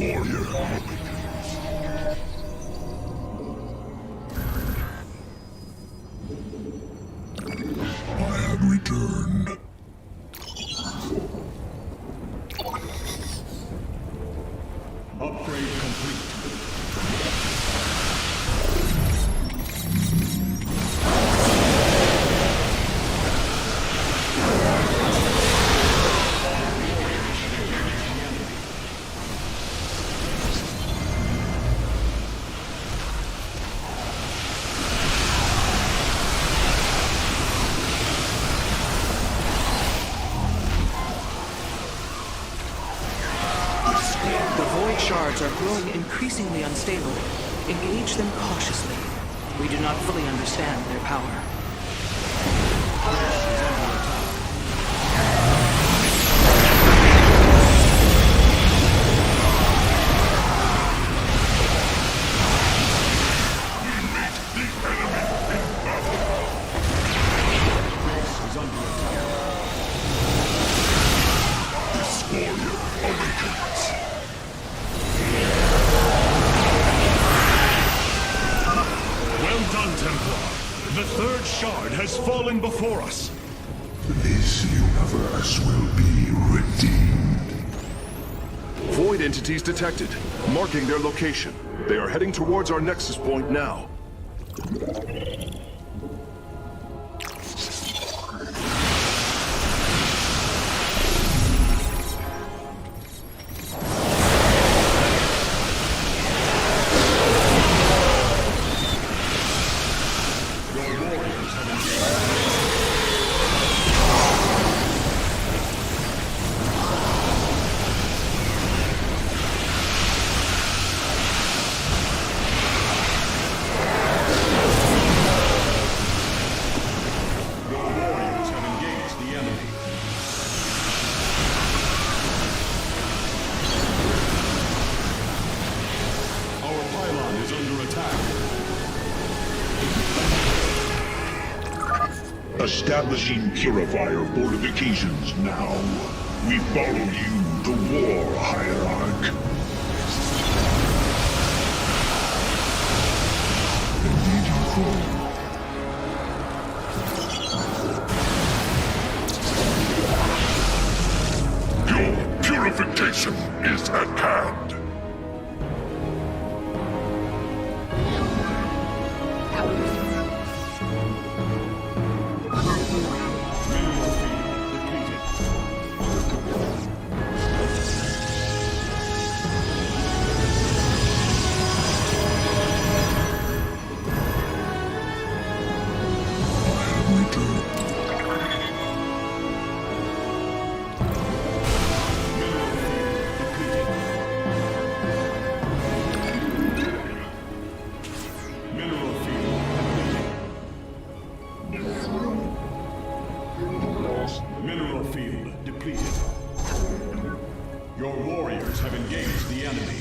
S1: warrior awakens. I have returned.
S7: Upgrade complete.
S4: Shards are growing increasingly unstable. Engage them cautiously. We do not fully understand their power.
S2: The third shard has fallen before us.
S1: This universe will be redeemed.
S6: Void entities detected, marking their location. They are heading towards our nexus point now.
S1: Establishing purifier fortifications now. We follow you, the war hierarch. Engaging forward. Your purification is at hand.
S7: Mineral field depleted. Your warriors have engaged the enemy.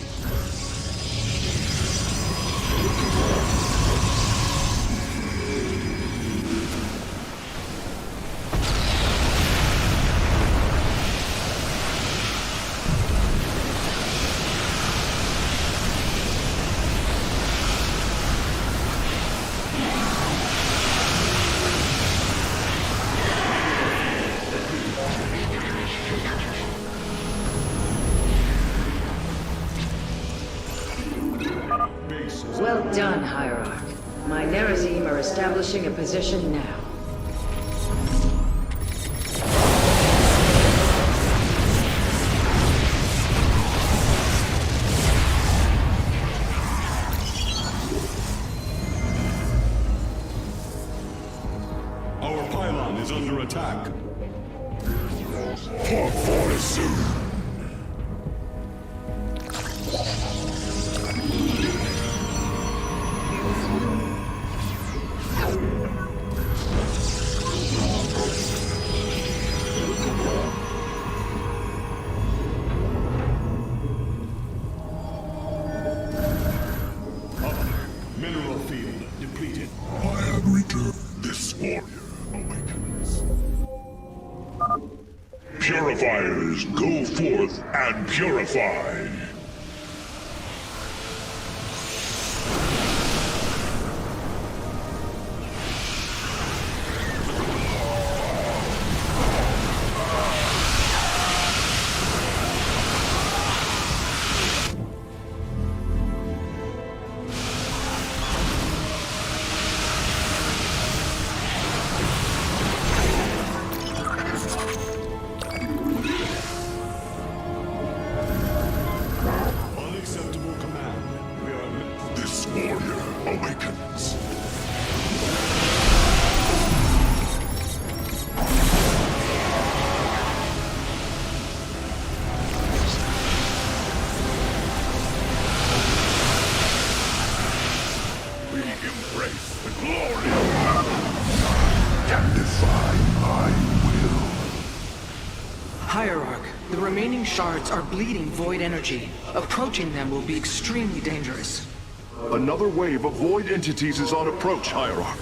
S3: Well done, Hierarch. My Nerazim are establishing a position now.
S7: Our pylon is under attack. Mineral field depleted.
S1: I have returned. This warrior awakens. Purifiers, go forth and purify.
S4: shards are bleeding void energy. Approaching them will be extremely dangerous.
S6: Another wave of void entities is on approach, Hierarch.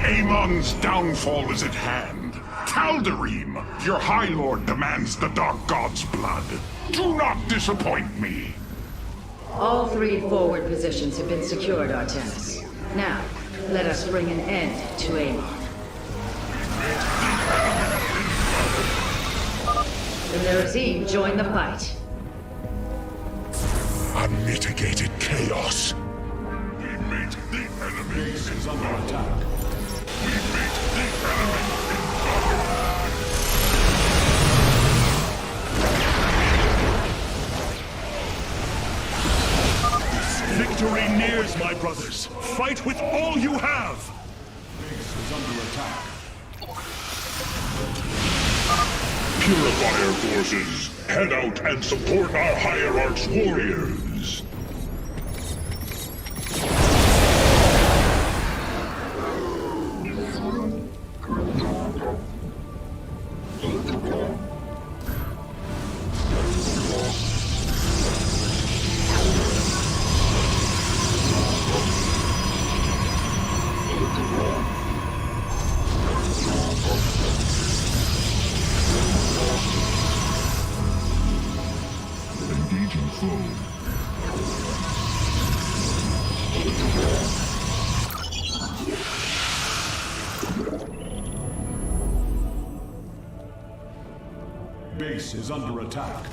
S1: Amon's downfall is at hand. Tal'Darim, your High Lord demands the Dark God's blood. Do not disappoint me.
S3: All 3 forward positions have been secured, Artemis. Now, let us bring an end to Amon. The Nerazim join the fight.
S1: Unmitigated chaos. We meet the enemy.
S7: Base is under attack.
S1: We meet the enemy.
S2: Victory nears, my brothers. Fight with all you have.
S7: Base is under attack.
S1: Purifier forces, head out and support our Hierarch's warriors. Engaging foe.
S7: Base is under attack.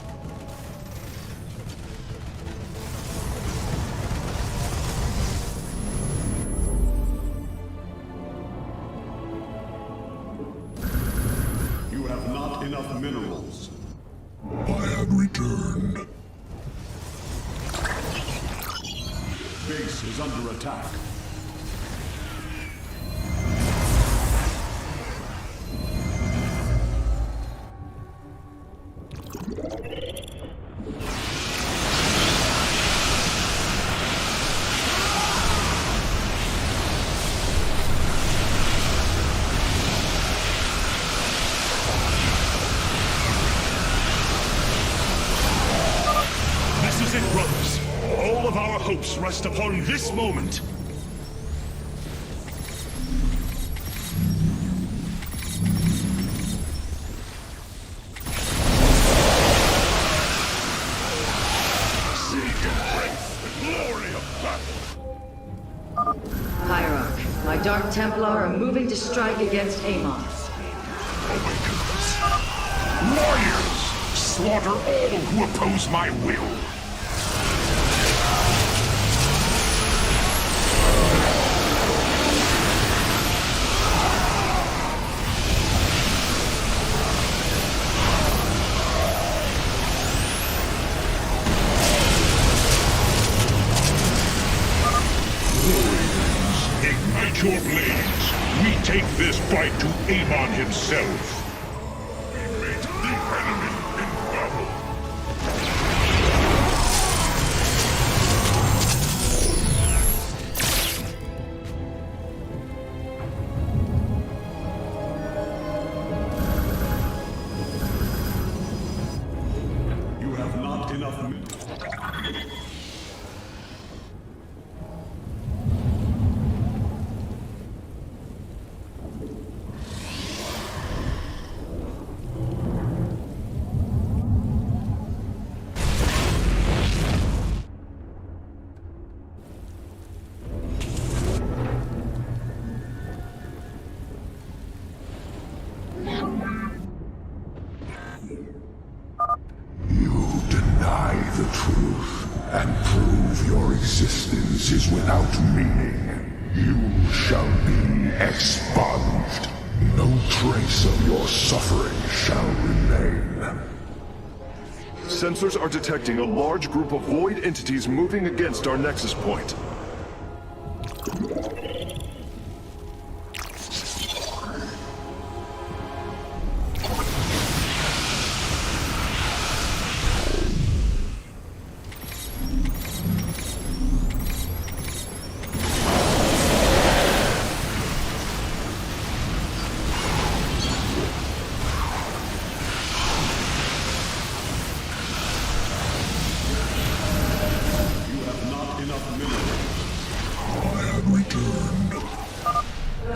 S7: You have not enough minerals.
S1: I have returned.
S7: Base is under attack.
S2: This is it, brothers. All of our hopes rest upon this moment.
S1: Seek and embrace the glory of battle.
S3: Hierarch, my Dark Templar are moving to strike against Amon.
S1: Awakens. Warriors, slaughter all who oppose my will. Ignite your blades. We take this fight to Amon himself. We meet the enemy in battle.
S7: You have not enough minerals.
S1: You deny the truth and prove your existence is without meaning. You shall be expunged. No trace of your suffering shall remain.
S6: Sensors are detecting a large group of void entities moving against our nexus point.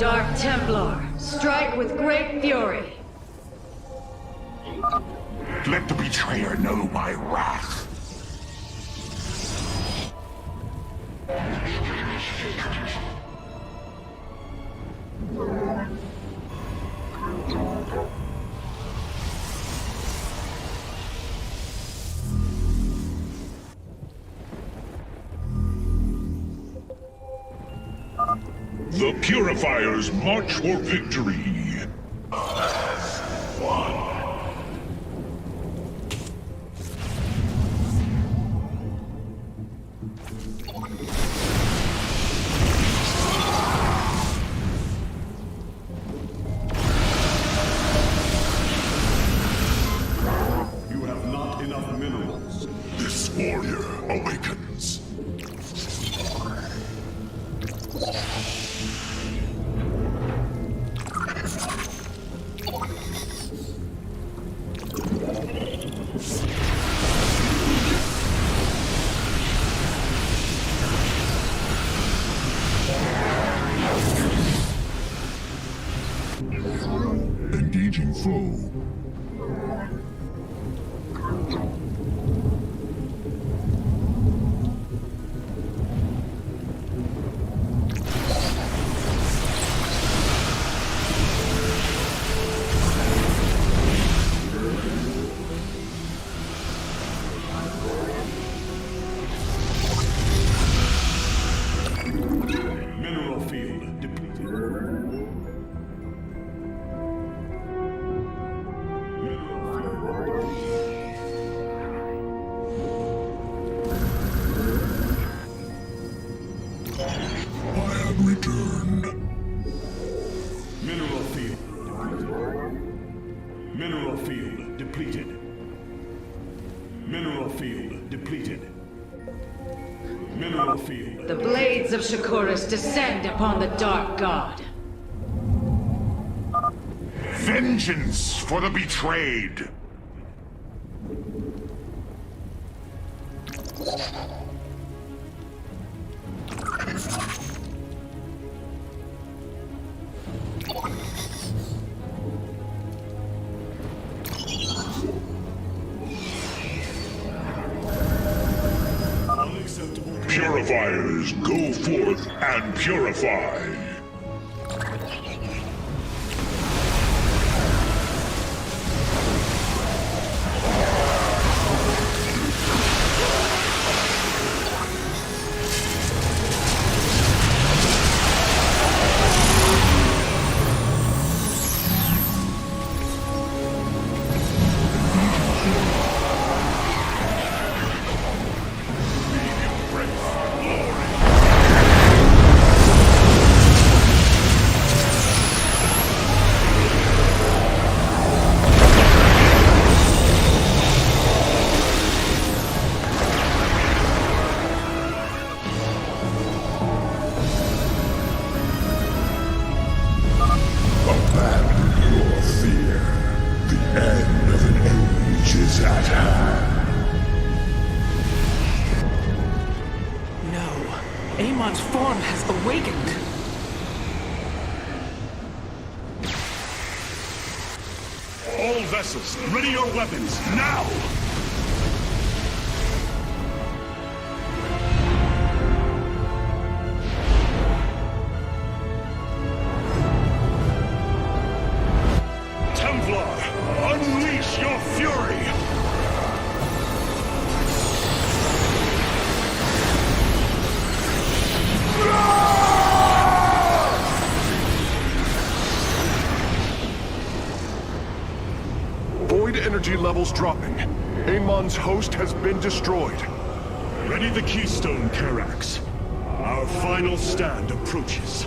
S3: Dark Templar, strike with great fury.
S1: Let the betrayer know my wrath.
S5: The Purifiers march for victory.
S7: You have not enough minerals.
S1: This warrior awakens.
S5: Engaging foe.
S7: Mineral field depleted.
S5: I have returned.
S7: Mineral field depleted. Mineral field depleted. Mineral field depleted. Mineral field.
S3: The blades of Shakuras descend upon the Dark God.
S1: Vengeance for the betrayed!
S5: Purifiers, go forth and purify.
S4: Amon's form has awakened.
S2: All vessels, ready your weapons, now! Templar, unleash your fury!
S6: Void energy levels dropping. Amon's host has been destroyed.
S2: Ready the keystone, Karax. Our final stand approaches.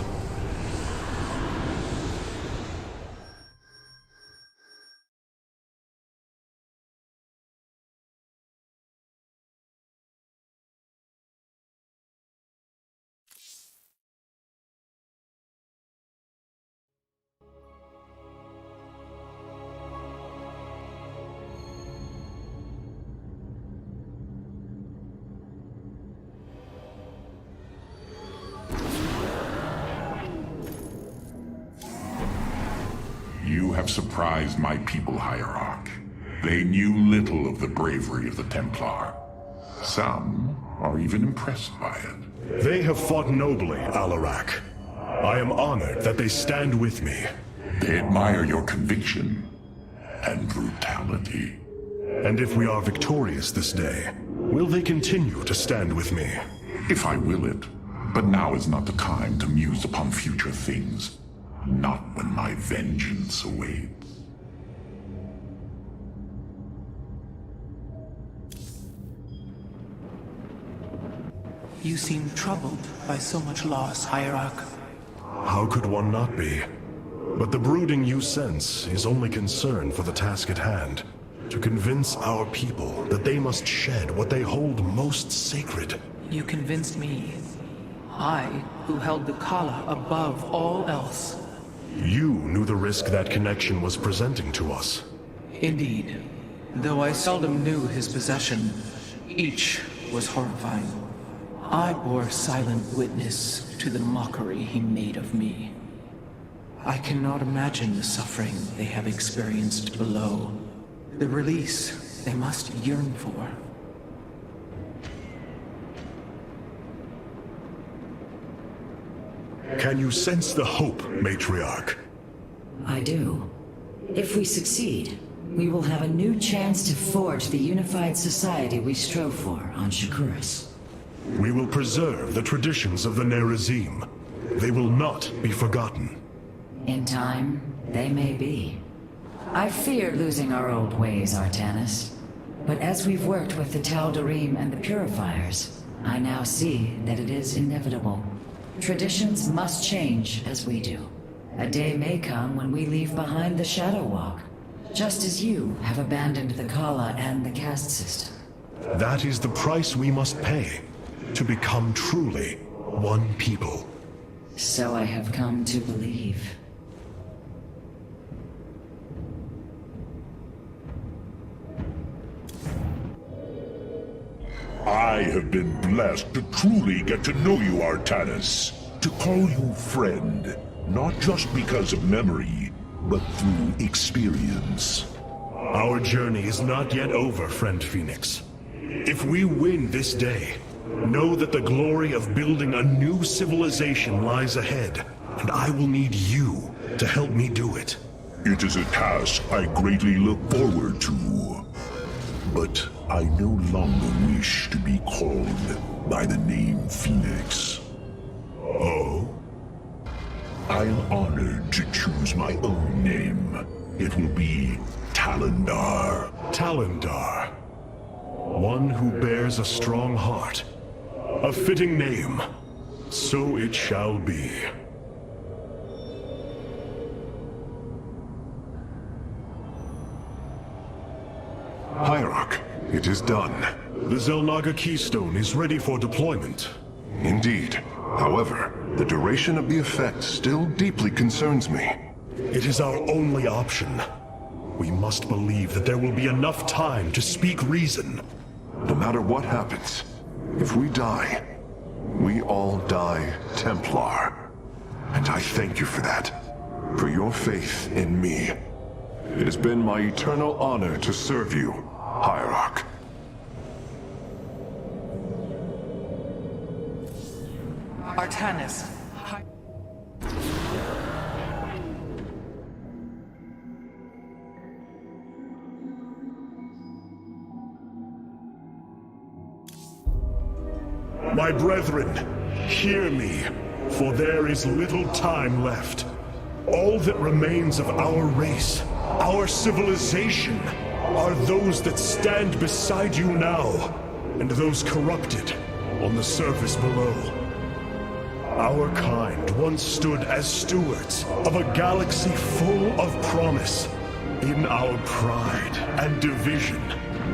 S1: have surprised my people, Hierarch. They knew little of the bravery of the Templar. Some are even impressed by it.
S2: They have fought nobly, Alarak. I am honored that they stand with me.
S1: They admire your conviction and brutality.
S2: And if we are victorious this day, will they continue to stand with me?
S1: If I will it. But now is not the time to muse upon future things. Not when my vengeance awaits.
S4: You seem troubled by so much loss, Hierarch.
S2: How could one not be? But the brooding you sense is only concern for the task at hand. To convince our people that they must shed what they hold most sacred.
S4: You convinced me. I, who held the Kala above all else.
S2: You knew the risk that connection was presenting to us.
S4: Indeed. Though I seldom knew his possession, each was horrifying. I bore silent witness to the mockery he made of me. I cannot imagine the suffering they have experienced below. The release they must yearn for.
S2: Can you sense the hope, Matriarch?
S3: I do. If we succeed, we will have a new chance to forge the unified society we strove for on Shakuras.
S2: We will preserve the traditions of the Nerazim. They will not be forgotten.
S3: In time, they may be. I fear losing our old ways, Artanis. But as we've worked with the Tal'Darim and the Purifiers, I now see that it is inevitable. Traditions must change as we do. A day may come when we leave behind the Shadow Walk, just as you have abandoned the Kala and the caste system.
S2: That is the price we must pay, to become truly one people.
S3: So I have come to believe.
S5: I have been blessed to truly get to know you, Artanis. To call you friend, not just because of memory, but through experience.
S2: Our journey is not yet over, friend Phoenix. If we win this day, know that the glory of building a new civilization lies ahead, and I will need you to help me do it.
S5: It is a task I greatly look forward to. But I no longer wish to be called by the name Phoenix.
S2: Oh?
S5: I am honored to choose my own name. It will be Talendar.
S2: Talendar. One who bears a strong heart. A fitting name. So it shall be.
S6: Hierarch, it is done.
S2: The Xel'Naga Keystone is ready for deployment.
S6: Indeed. However, the duration of the effect still deeply concerns me.
S2: It is our only option. We must believe that there will be enough time to speak reason.
S6: No matter what happens, if we die, we all die Templar. And I thank you for that. For your faith in me. It has been my eternal honor to serve you, Hierarch.
S4: Artanis.
S2: My brethren, hear me, for there is little time left. All that remains of our race, our civilization, are those that stand beside you now, and those corrupted on the surface below. Our kind once stood as stewards of a galaxy full of promise. In our pride and division,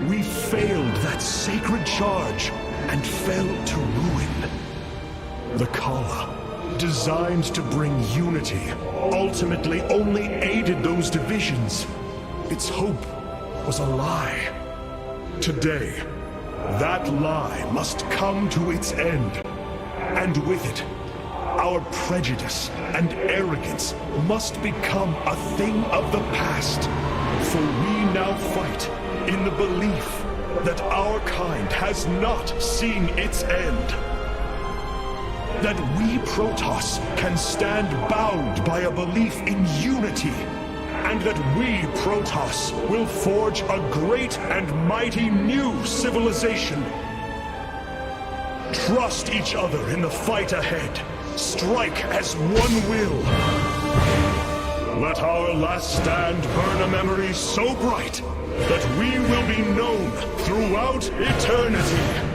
S2: we failed that sacred charge and fell to ruin. The Kala, designed to bring unity, ultimately only aided those divisions. Its hope was a lie. Today, that lie must come to its end. And with it, Our prejudice and arrogance must become a thing of the past. For we now fight in the belief that our kind has not seen its end. That we Protoss can stand bound by a belief in unity, and that we Protoss will forge a great and mighty new civilization. Trust each other in the fight ahead. Strike as one will. Let our last stand burn a memory so bright that we will be known throughout eternity.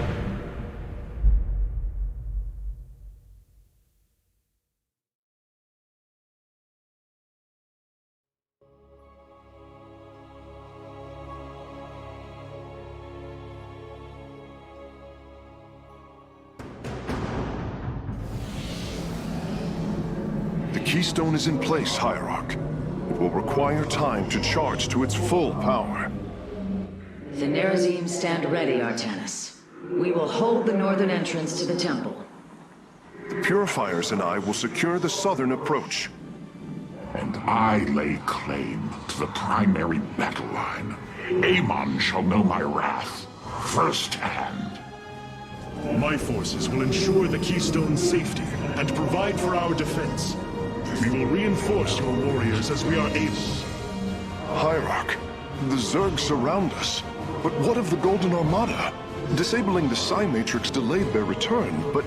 S6: The keystone is in place, Hierarch. It will require time to charge to its full power.
S3: The Nerazim stand ready, Artanis. We will hold the northern entrance to the temple.
S6: The Purifiers and I will secure the southern approach.
S1: And I lay claim to the primary battle line. Amon shall know my wrath firsthand.
S2: My forces will ensure the keystone's safety and provide for our defense. We will reinforce your warriors as we are able.
S6: Hierarch, the Zerg surround us. But what of the Golden Armada? Disabling the Psi Matrix delayed their return, but...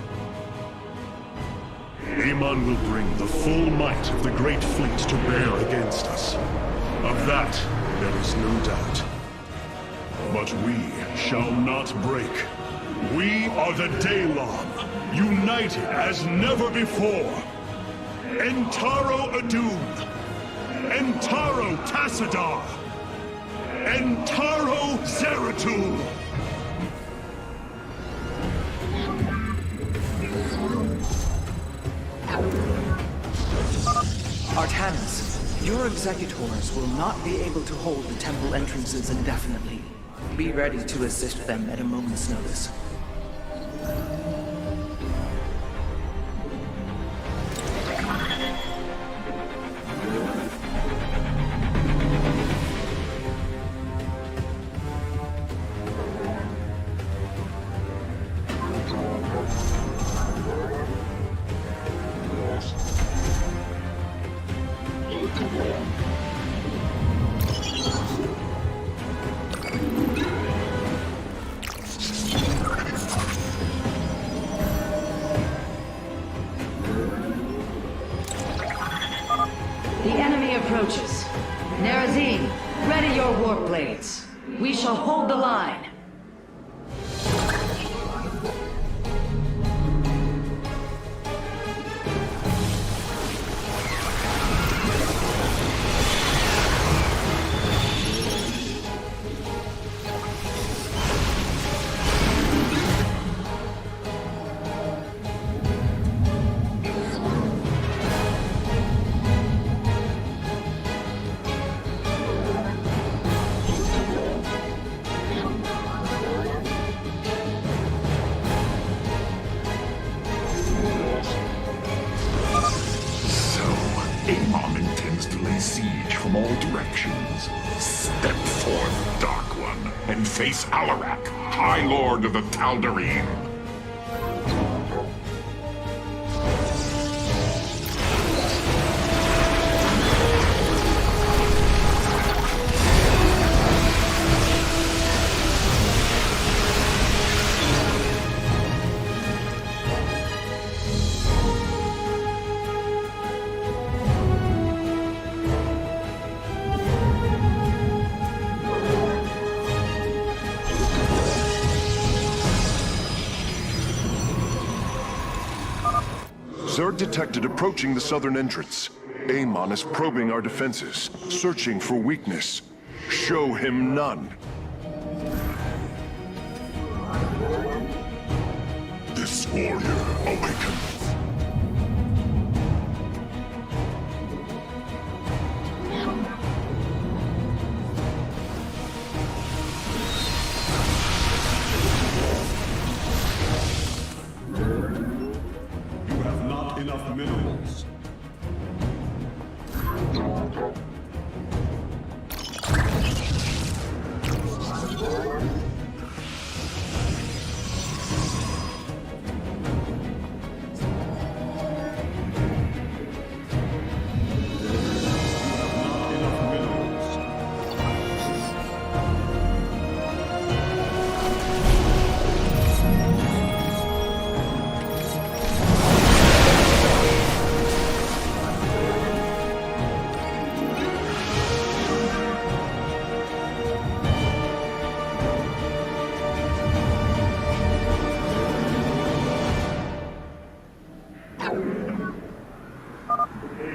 S2: Amon will bring the full might of the Great Fleet to bear against us. Of that, there is no doubt. But we shall not break. We are the Daylon, united as never before. Entaro Adun, Entaro Tassadar, Entaro Zeratul.
S4: Artanis, your executors will not be able to hold the temple entrances indefinitely. Be ready to assist them at a moment's notice.
S3: The enemy approaches. Nerazim, ready your warp blades. We shall hold the line.
S1: Amon intends to lay siege from all directions. Step forth, Dark One, and face Alarak, High Lord of the Tal'Darim.
S6: Zerg detected approaching the southern entrance. Amon is probing our defenses, searching for weakness. Show him none.
S1: This warrior awakens.
S7: You have not enough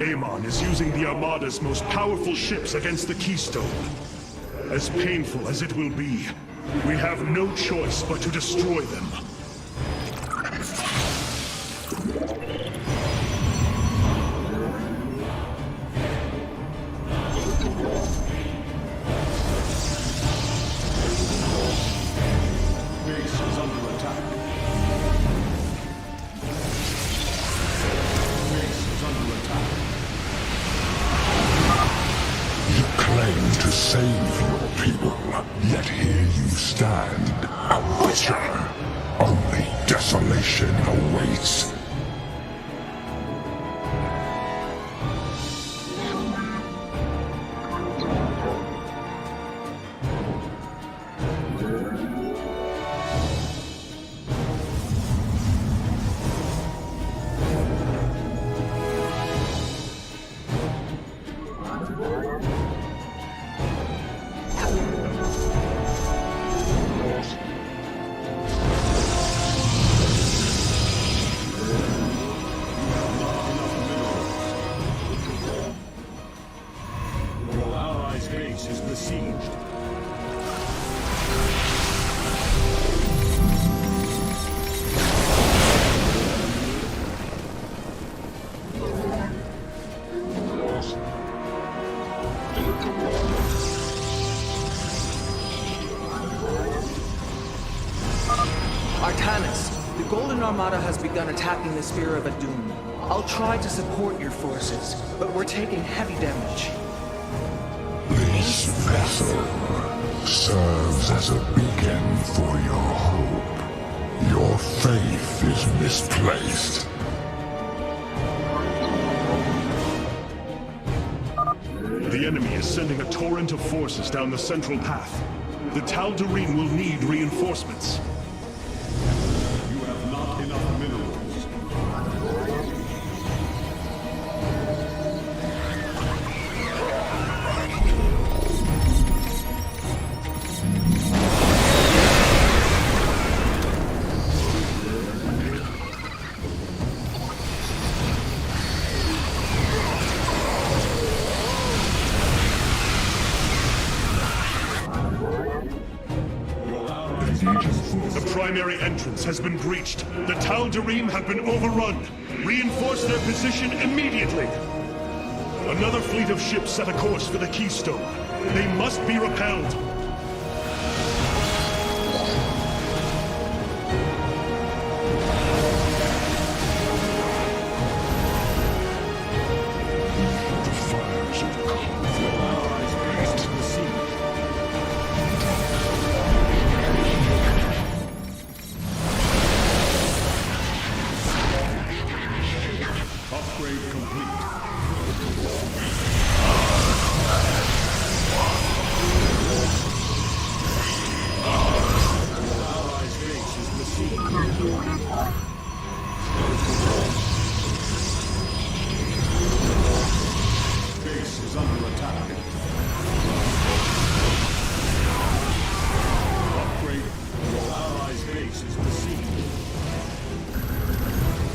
S2: Amon is using the Armada's most powerful ships against the Keystone. As painful as it will be, we have no choice but to destroy them.
S7: Base is under attack. Base is under attack.
S1: You claim to save your people, yet here you stand, a witcher. Only desolation awaits.
S7: Your allies' base is besieged.
S4: Artanis, the Golden Armada has begun attacking the Spear of Adun. I'll try to support your forces, but we're taking heavy damage.
S1: This vessel serves as a beacon for your hope. Your faith is misplaced.
S2: The enemy is sending a torrent of forces down the central path. The Tal'Darim will need reinforcements.
S7: You have not enough minerals.
S2: The primary entrance has been breached. The Tal'Darim have been overrun. Reinforce their position immediately. Another fleet of ships set a course for the Keystone. They must be repelled.
S1: The fires of conflict
S7: Base is besieged. Upgrade complete. Allies' base is besieged. Base is under attack. Upgrade. Your allies' base is besieged.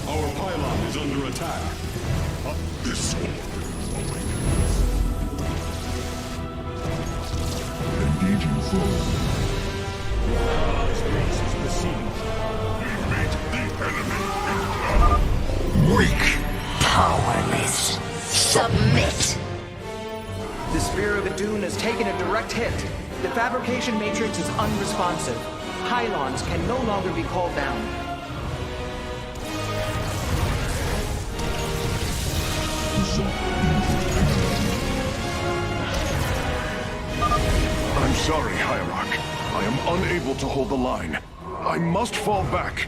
S7: Our pylon is under attack.
S1: This engaging foe.
S7: Your allies' base is besieged.
S1: Meet the enemy. Weak, powerless. Submit.
S4: The Spear of Adun has taken a direct hit. The fabrication matrix is unresponsive. Pylons can no longer be called down.
S6: I'm sorry, Hierarch. I am unable to hold the line. I must fall back.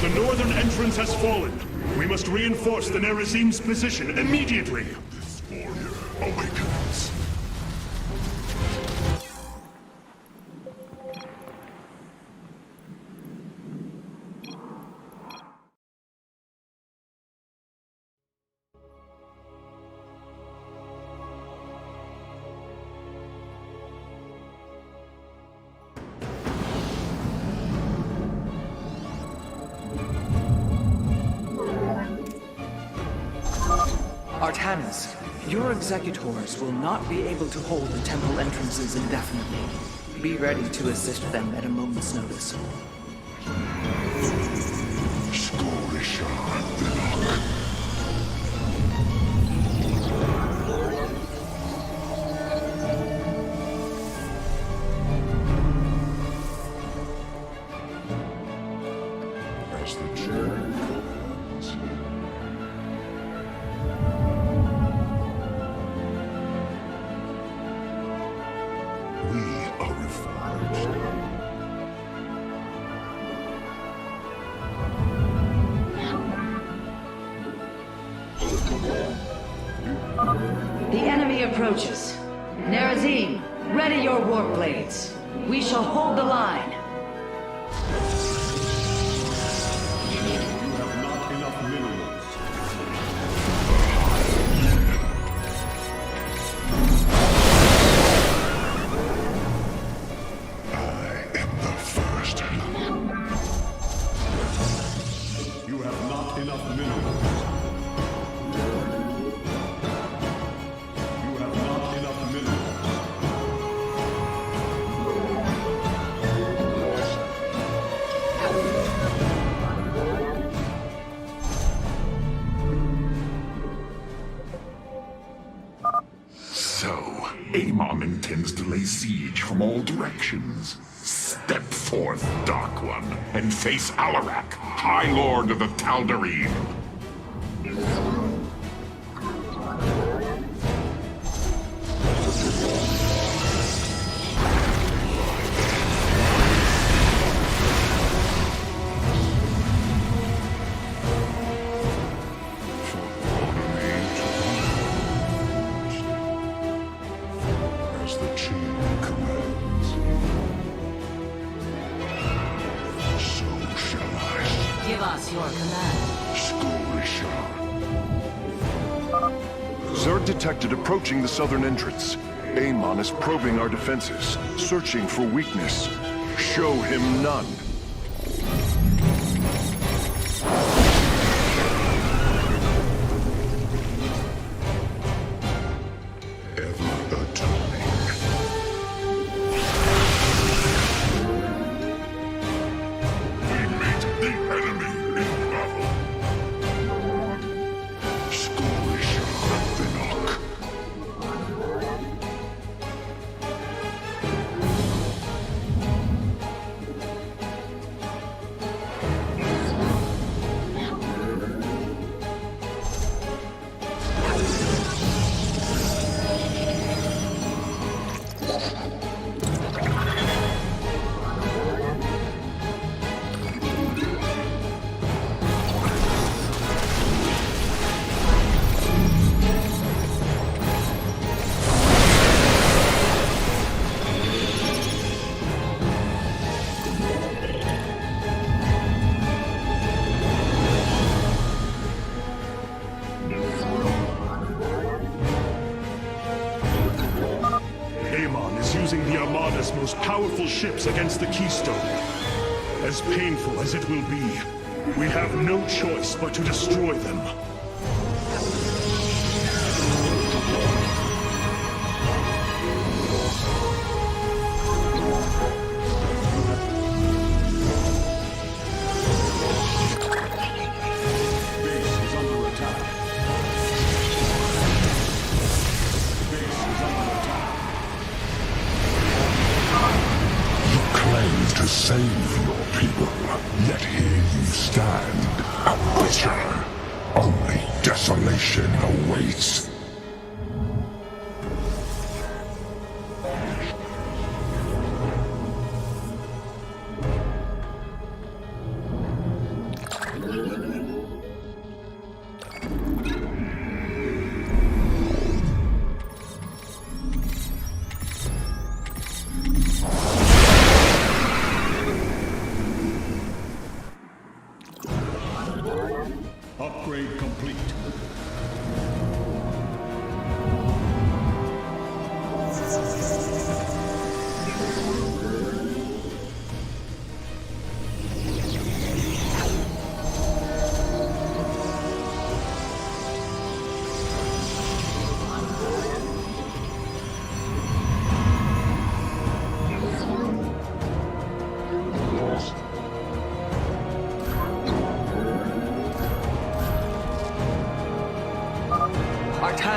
S2: The northern entrance has fallen. We must reinforce the Nerazim's position immediately.
S1: This warrior awakens.
S4: Artanis, your executors will not be able to hold the temple entrances indefinitely. Be ready to assist them at a moment's notice.
S5: As the journey goes, we are reforged.
S3: The enemy approaches. Nerazim, ready your warp blades. We shall hold the line.
S7: You have not enough minerals.
S5: I am the first.
S7: You have not enough minerals. You have not enough minerals.
S1: So, Amon intends to lay siege from all directions. Step forth, Dark One, and face Alarak, High Lord of the Tal'Darim.
S5: As the chain commands, so shall I.
S3: Give us your command.
S6: Zerg detected approaching the southern entrance. Amon is probing our defenses, searching for weakness. Show him none.
S5: Ever atoning.
S1: We meet the enemy in battle.
S2: using the Armada's most powerful ships against the Keystone. As painful as it will be, we have no choice but to destroy them.
S5: To save your people, yet here you stand, a butcher. Only desolation awaits.
S7: Upgrade complete.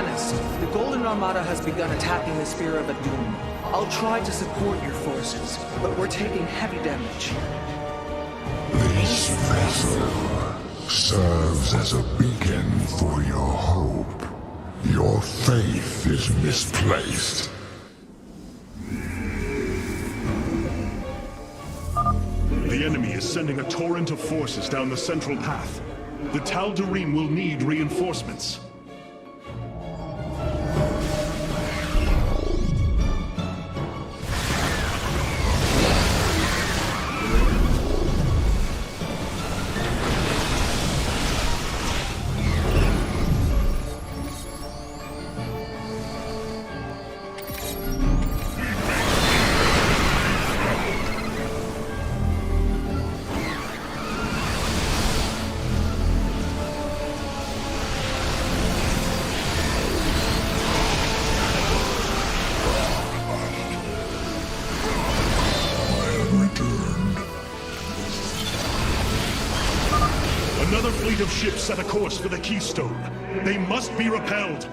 S4: Tyrannus, the Golden Armada has begun attacking the Spear of Doom. I'll try to support your forces, but we're taking heavy damage.
S5: This vessel serves as a beacon for your hope. Your faith is misplaced.
S2: The enemy is sending a torrent of forces down the central path. The Tal'Darim will need reinforcements. Another fleet of ships set a course for the Keystone. They must be repelled.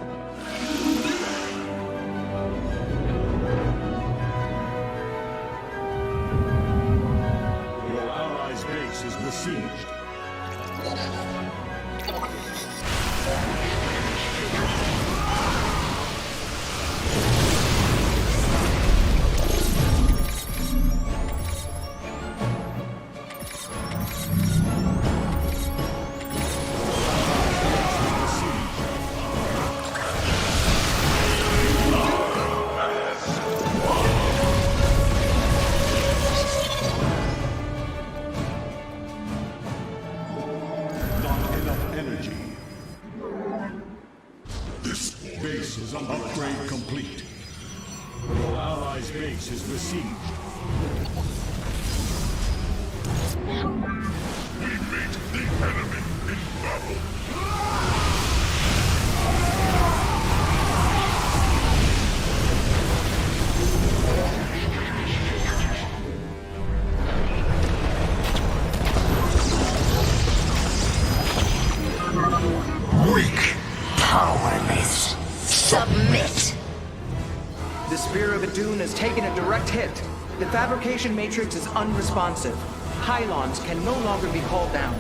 S7: Your allies' base is besieged. Base is under upgrade complete. Your allies' base is besieged.
S1: We meet the enemy in battle.
S5: Weak, powerless, submit.
S4: The Spear of Adun has taken a direct hit. The fabrication matrix is unresponsive. Pylons can no longer be called down.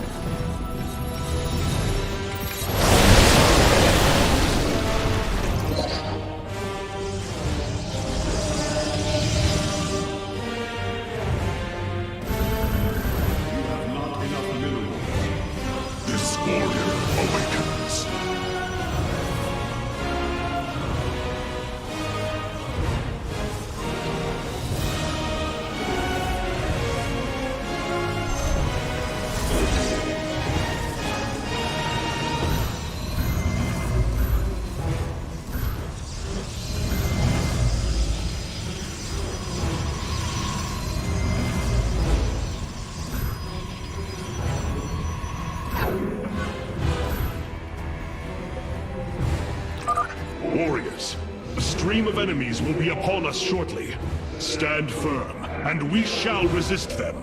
S7: You have not enough minerals.
S1: This warrior awakens.
S2: Warriors, a stream of enemies will be upon us shortly. Stand firm, and we shall resist them.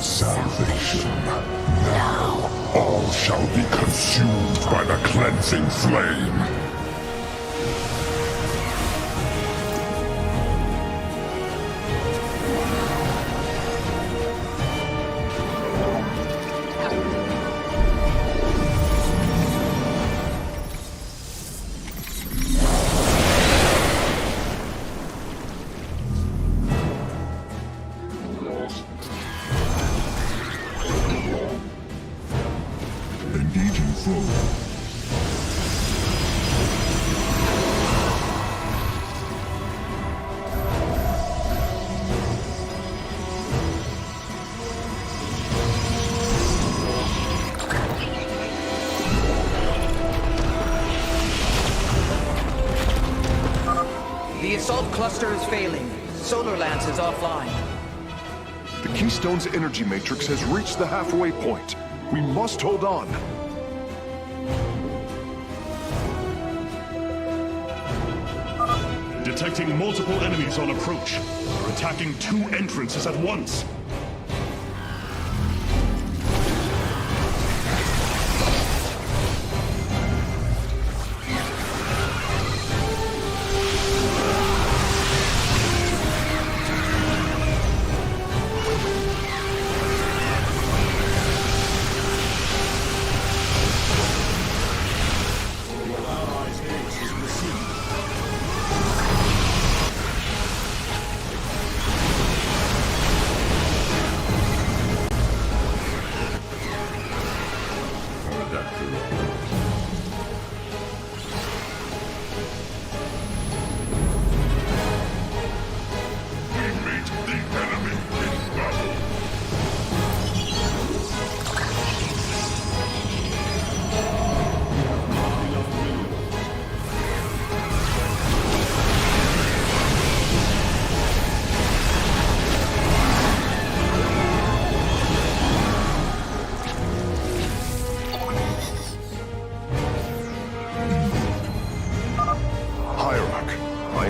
S1: salvation. Now, all shall be consumed by the cleansing flame. Engaging foe.
S4: The assault cluster is failing. Solar Lance is offline.
S6: The Keystone's energy matrix has reached the halfway point. We must hold on.
S2: Detecting multiple enemies on approach. They're attacking 2 entrances at once.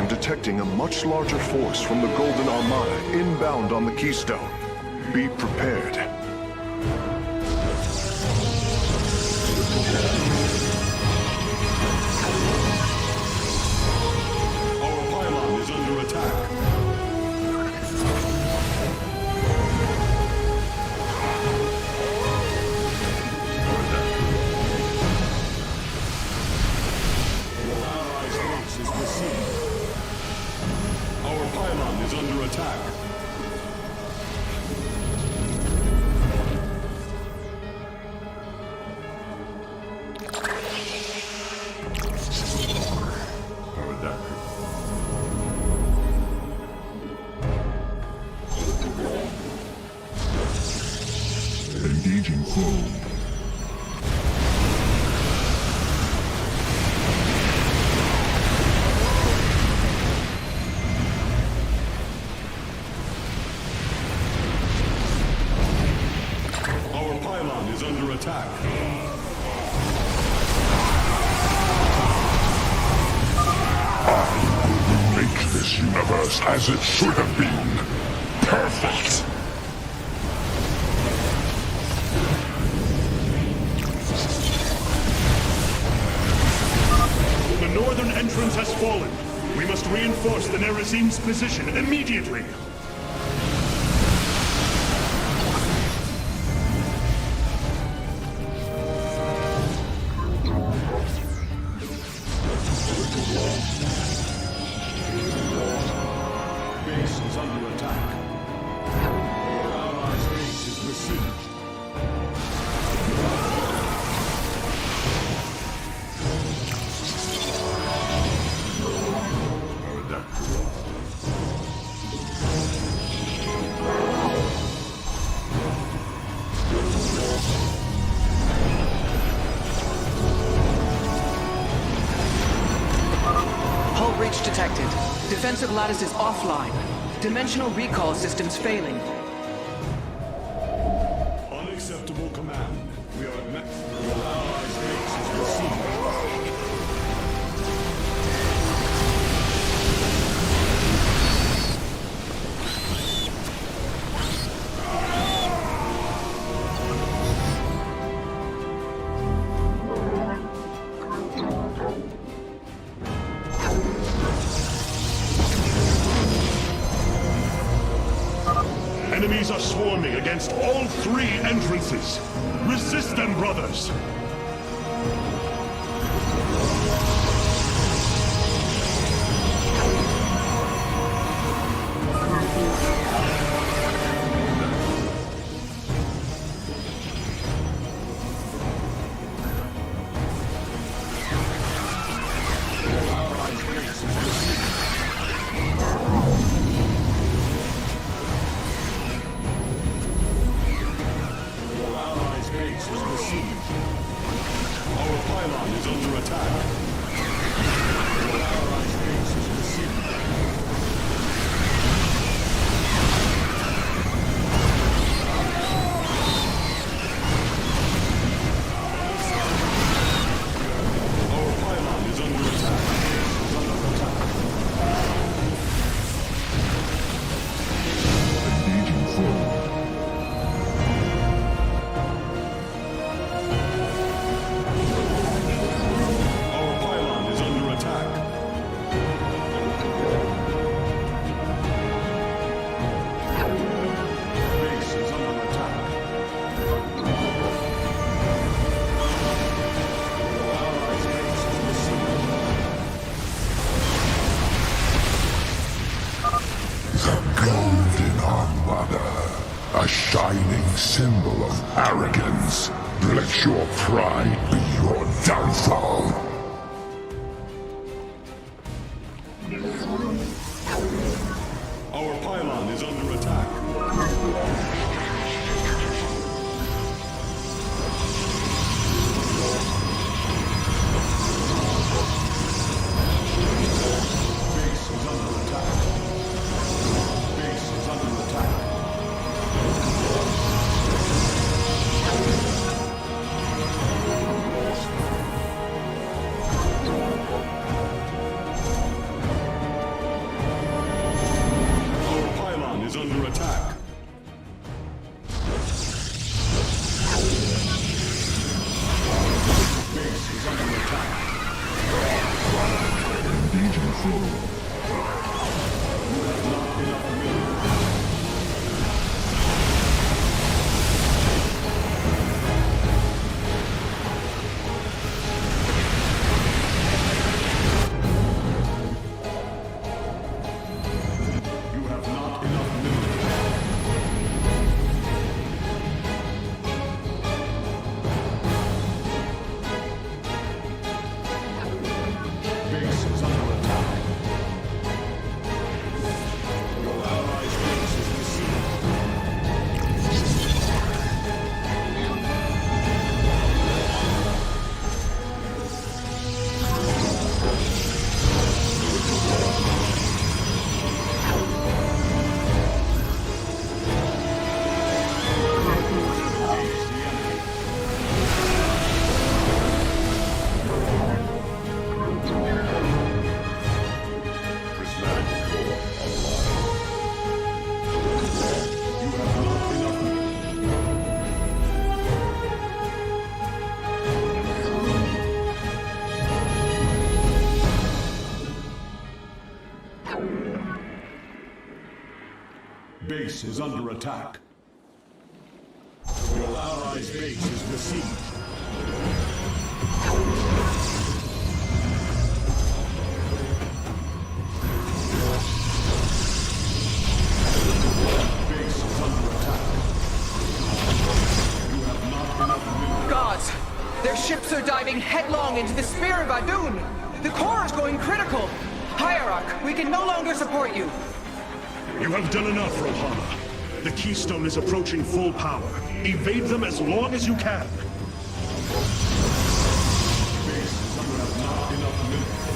S6: Detecting a much larger force from the Golden Armada inbound on the Keystone. Be prepared.
S7: Our pylon is under attack. Your allies' base is besieged. Our pylon is under attack.
S1: Engaging foe.
S7: Our pylon is under attack.
S1: Make this universe as it should have been. Perfect.
S2: The northern entrance has fallen. We must reinforce the Nerazine's position immediately.
S7: Base is under attack. Our allies' base is besieged.
S4: Hull breach detected. Defensive lattice is offline. Dimensional recall systems failing.
S7: Unacceptable command. We are met. Your allies' base is besieged.
S2: Enemies are swarming against all 3 entrances. Resist them, brothers!
S1: A shining symbol of arrogance. Let your pride be your downfall.
S7: Our pylon is under attack. Base is under attack. Base is under attack. Our pylon is under attack. Base is under attack. You have not enough minerals. Base is under attack. Your allies' base is besieged. Prismatic core online. You have not enough. Base is under attack. Your allies' base is besieged. Base is under attack. You have not enough minerals.
S4: Gods! Their ships are diving headlong into the Spear of Adun! The core is going critical! Hierarch, we can no longer support you!
S2: You have done enough, Rohana. The Keystone is approaching full power. Evade them as long as you can.
S7: Base is under not enough minerals.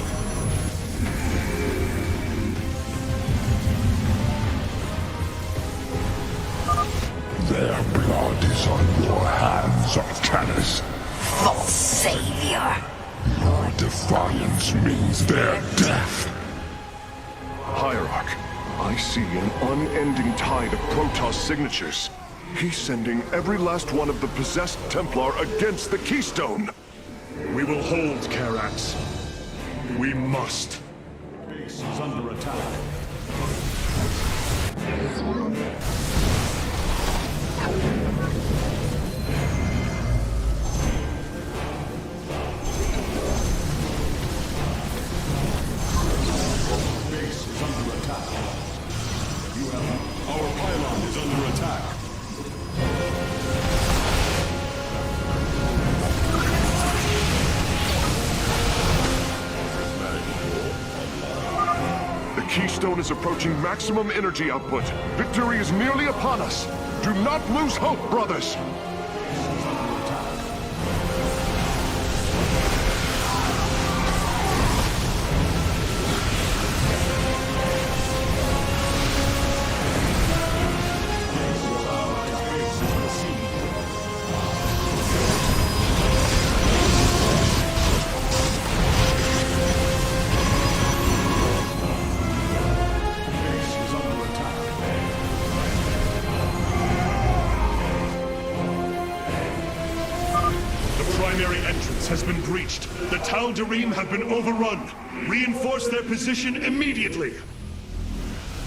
S1: Their blood is on your hands, Arcanus.
S8: False savior.
S1: Your defiance means their death.
S6: Hierarch, I see an unending tide of Protoss signatures. He's sending every last one of the possessed Templar against the Keystone.
S2: We will hold Karax. We must.
S7: Base is under attack. Our pylon is under attack.
S6: The Keystone is approaching maximum energy output. Victory is nearly upon us. Do not lose hope, brothers.
S2: Primary entrance has been breached. The Tal'Darim have been overrun. Reinforce their position immediately.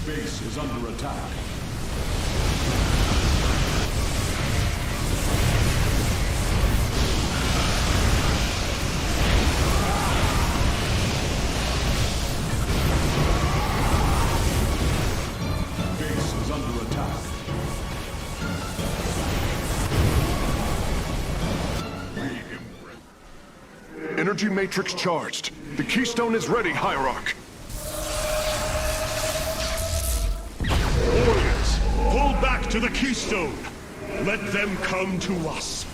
S7: Base is under attack. Base is under attack.
S6: Energy matrix charged. The Keystone is ready, Hierarch.
S2: Warriors, pull back to the Keystone. Let them come to us.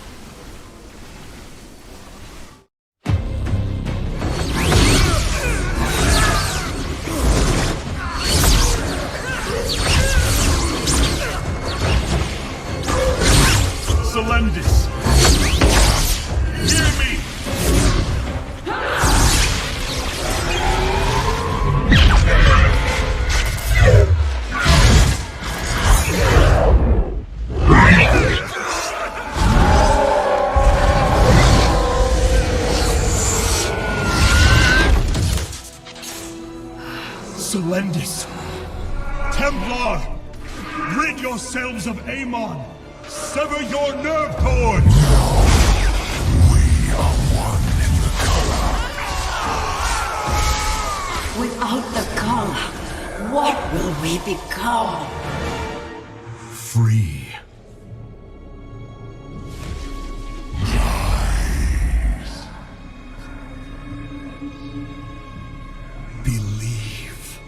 S2: Selendis! Hear me! Selendis! Templar! Rid yourselves of Amon! Sever your nerve cords!
S1: We are one in the color.
S8: Without the color, what will we become?
S2: Free. Believe.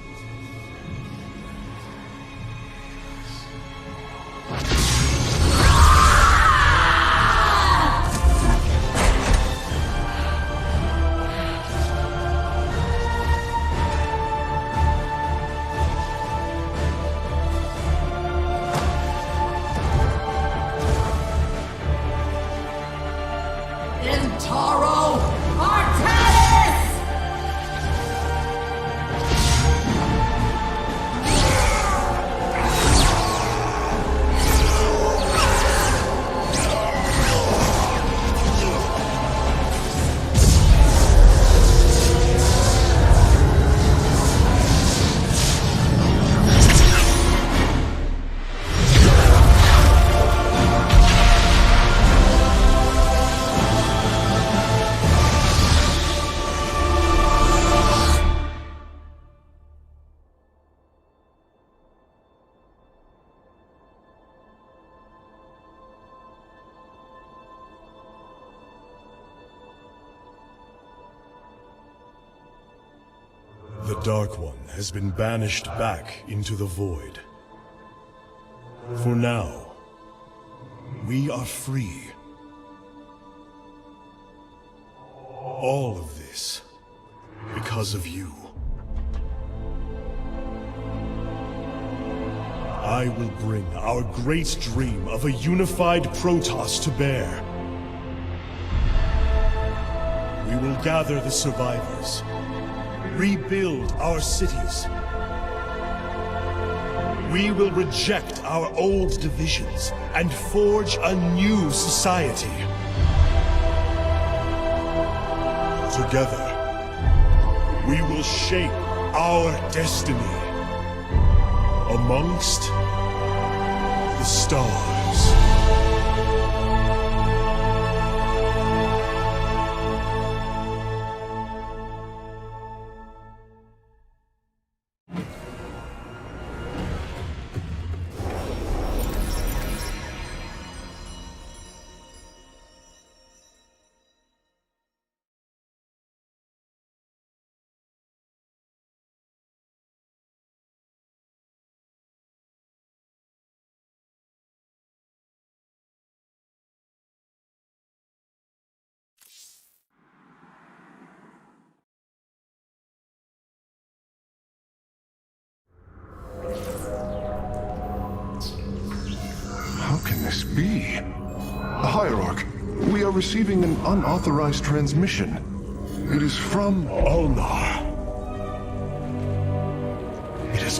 S8: Intaro Artanis!
S2: The Dark One has been banished back into the Void. For now, we are free. All of this because of you. I will bring our great dream of a unified Protoss to bear. We will gather the survivors, rebuild our cities. We will reject our old divisions and forge a new society. Together, we will shape our destiny amongst the stars.
S6: Hierarch, we are receiving an unauthorized transmission. It is from...
S2: Ulnar. It is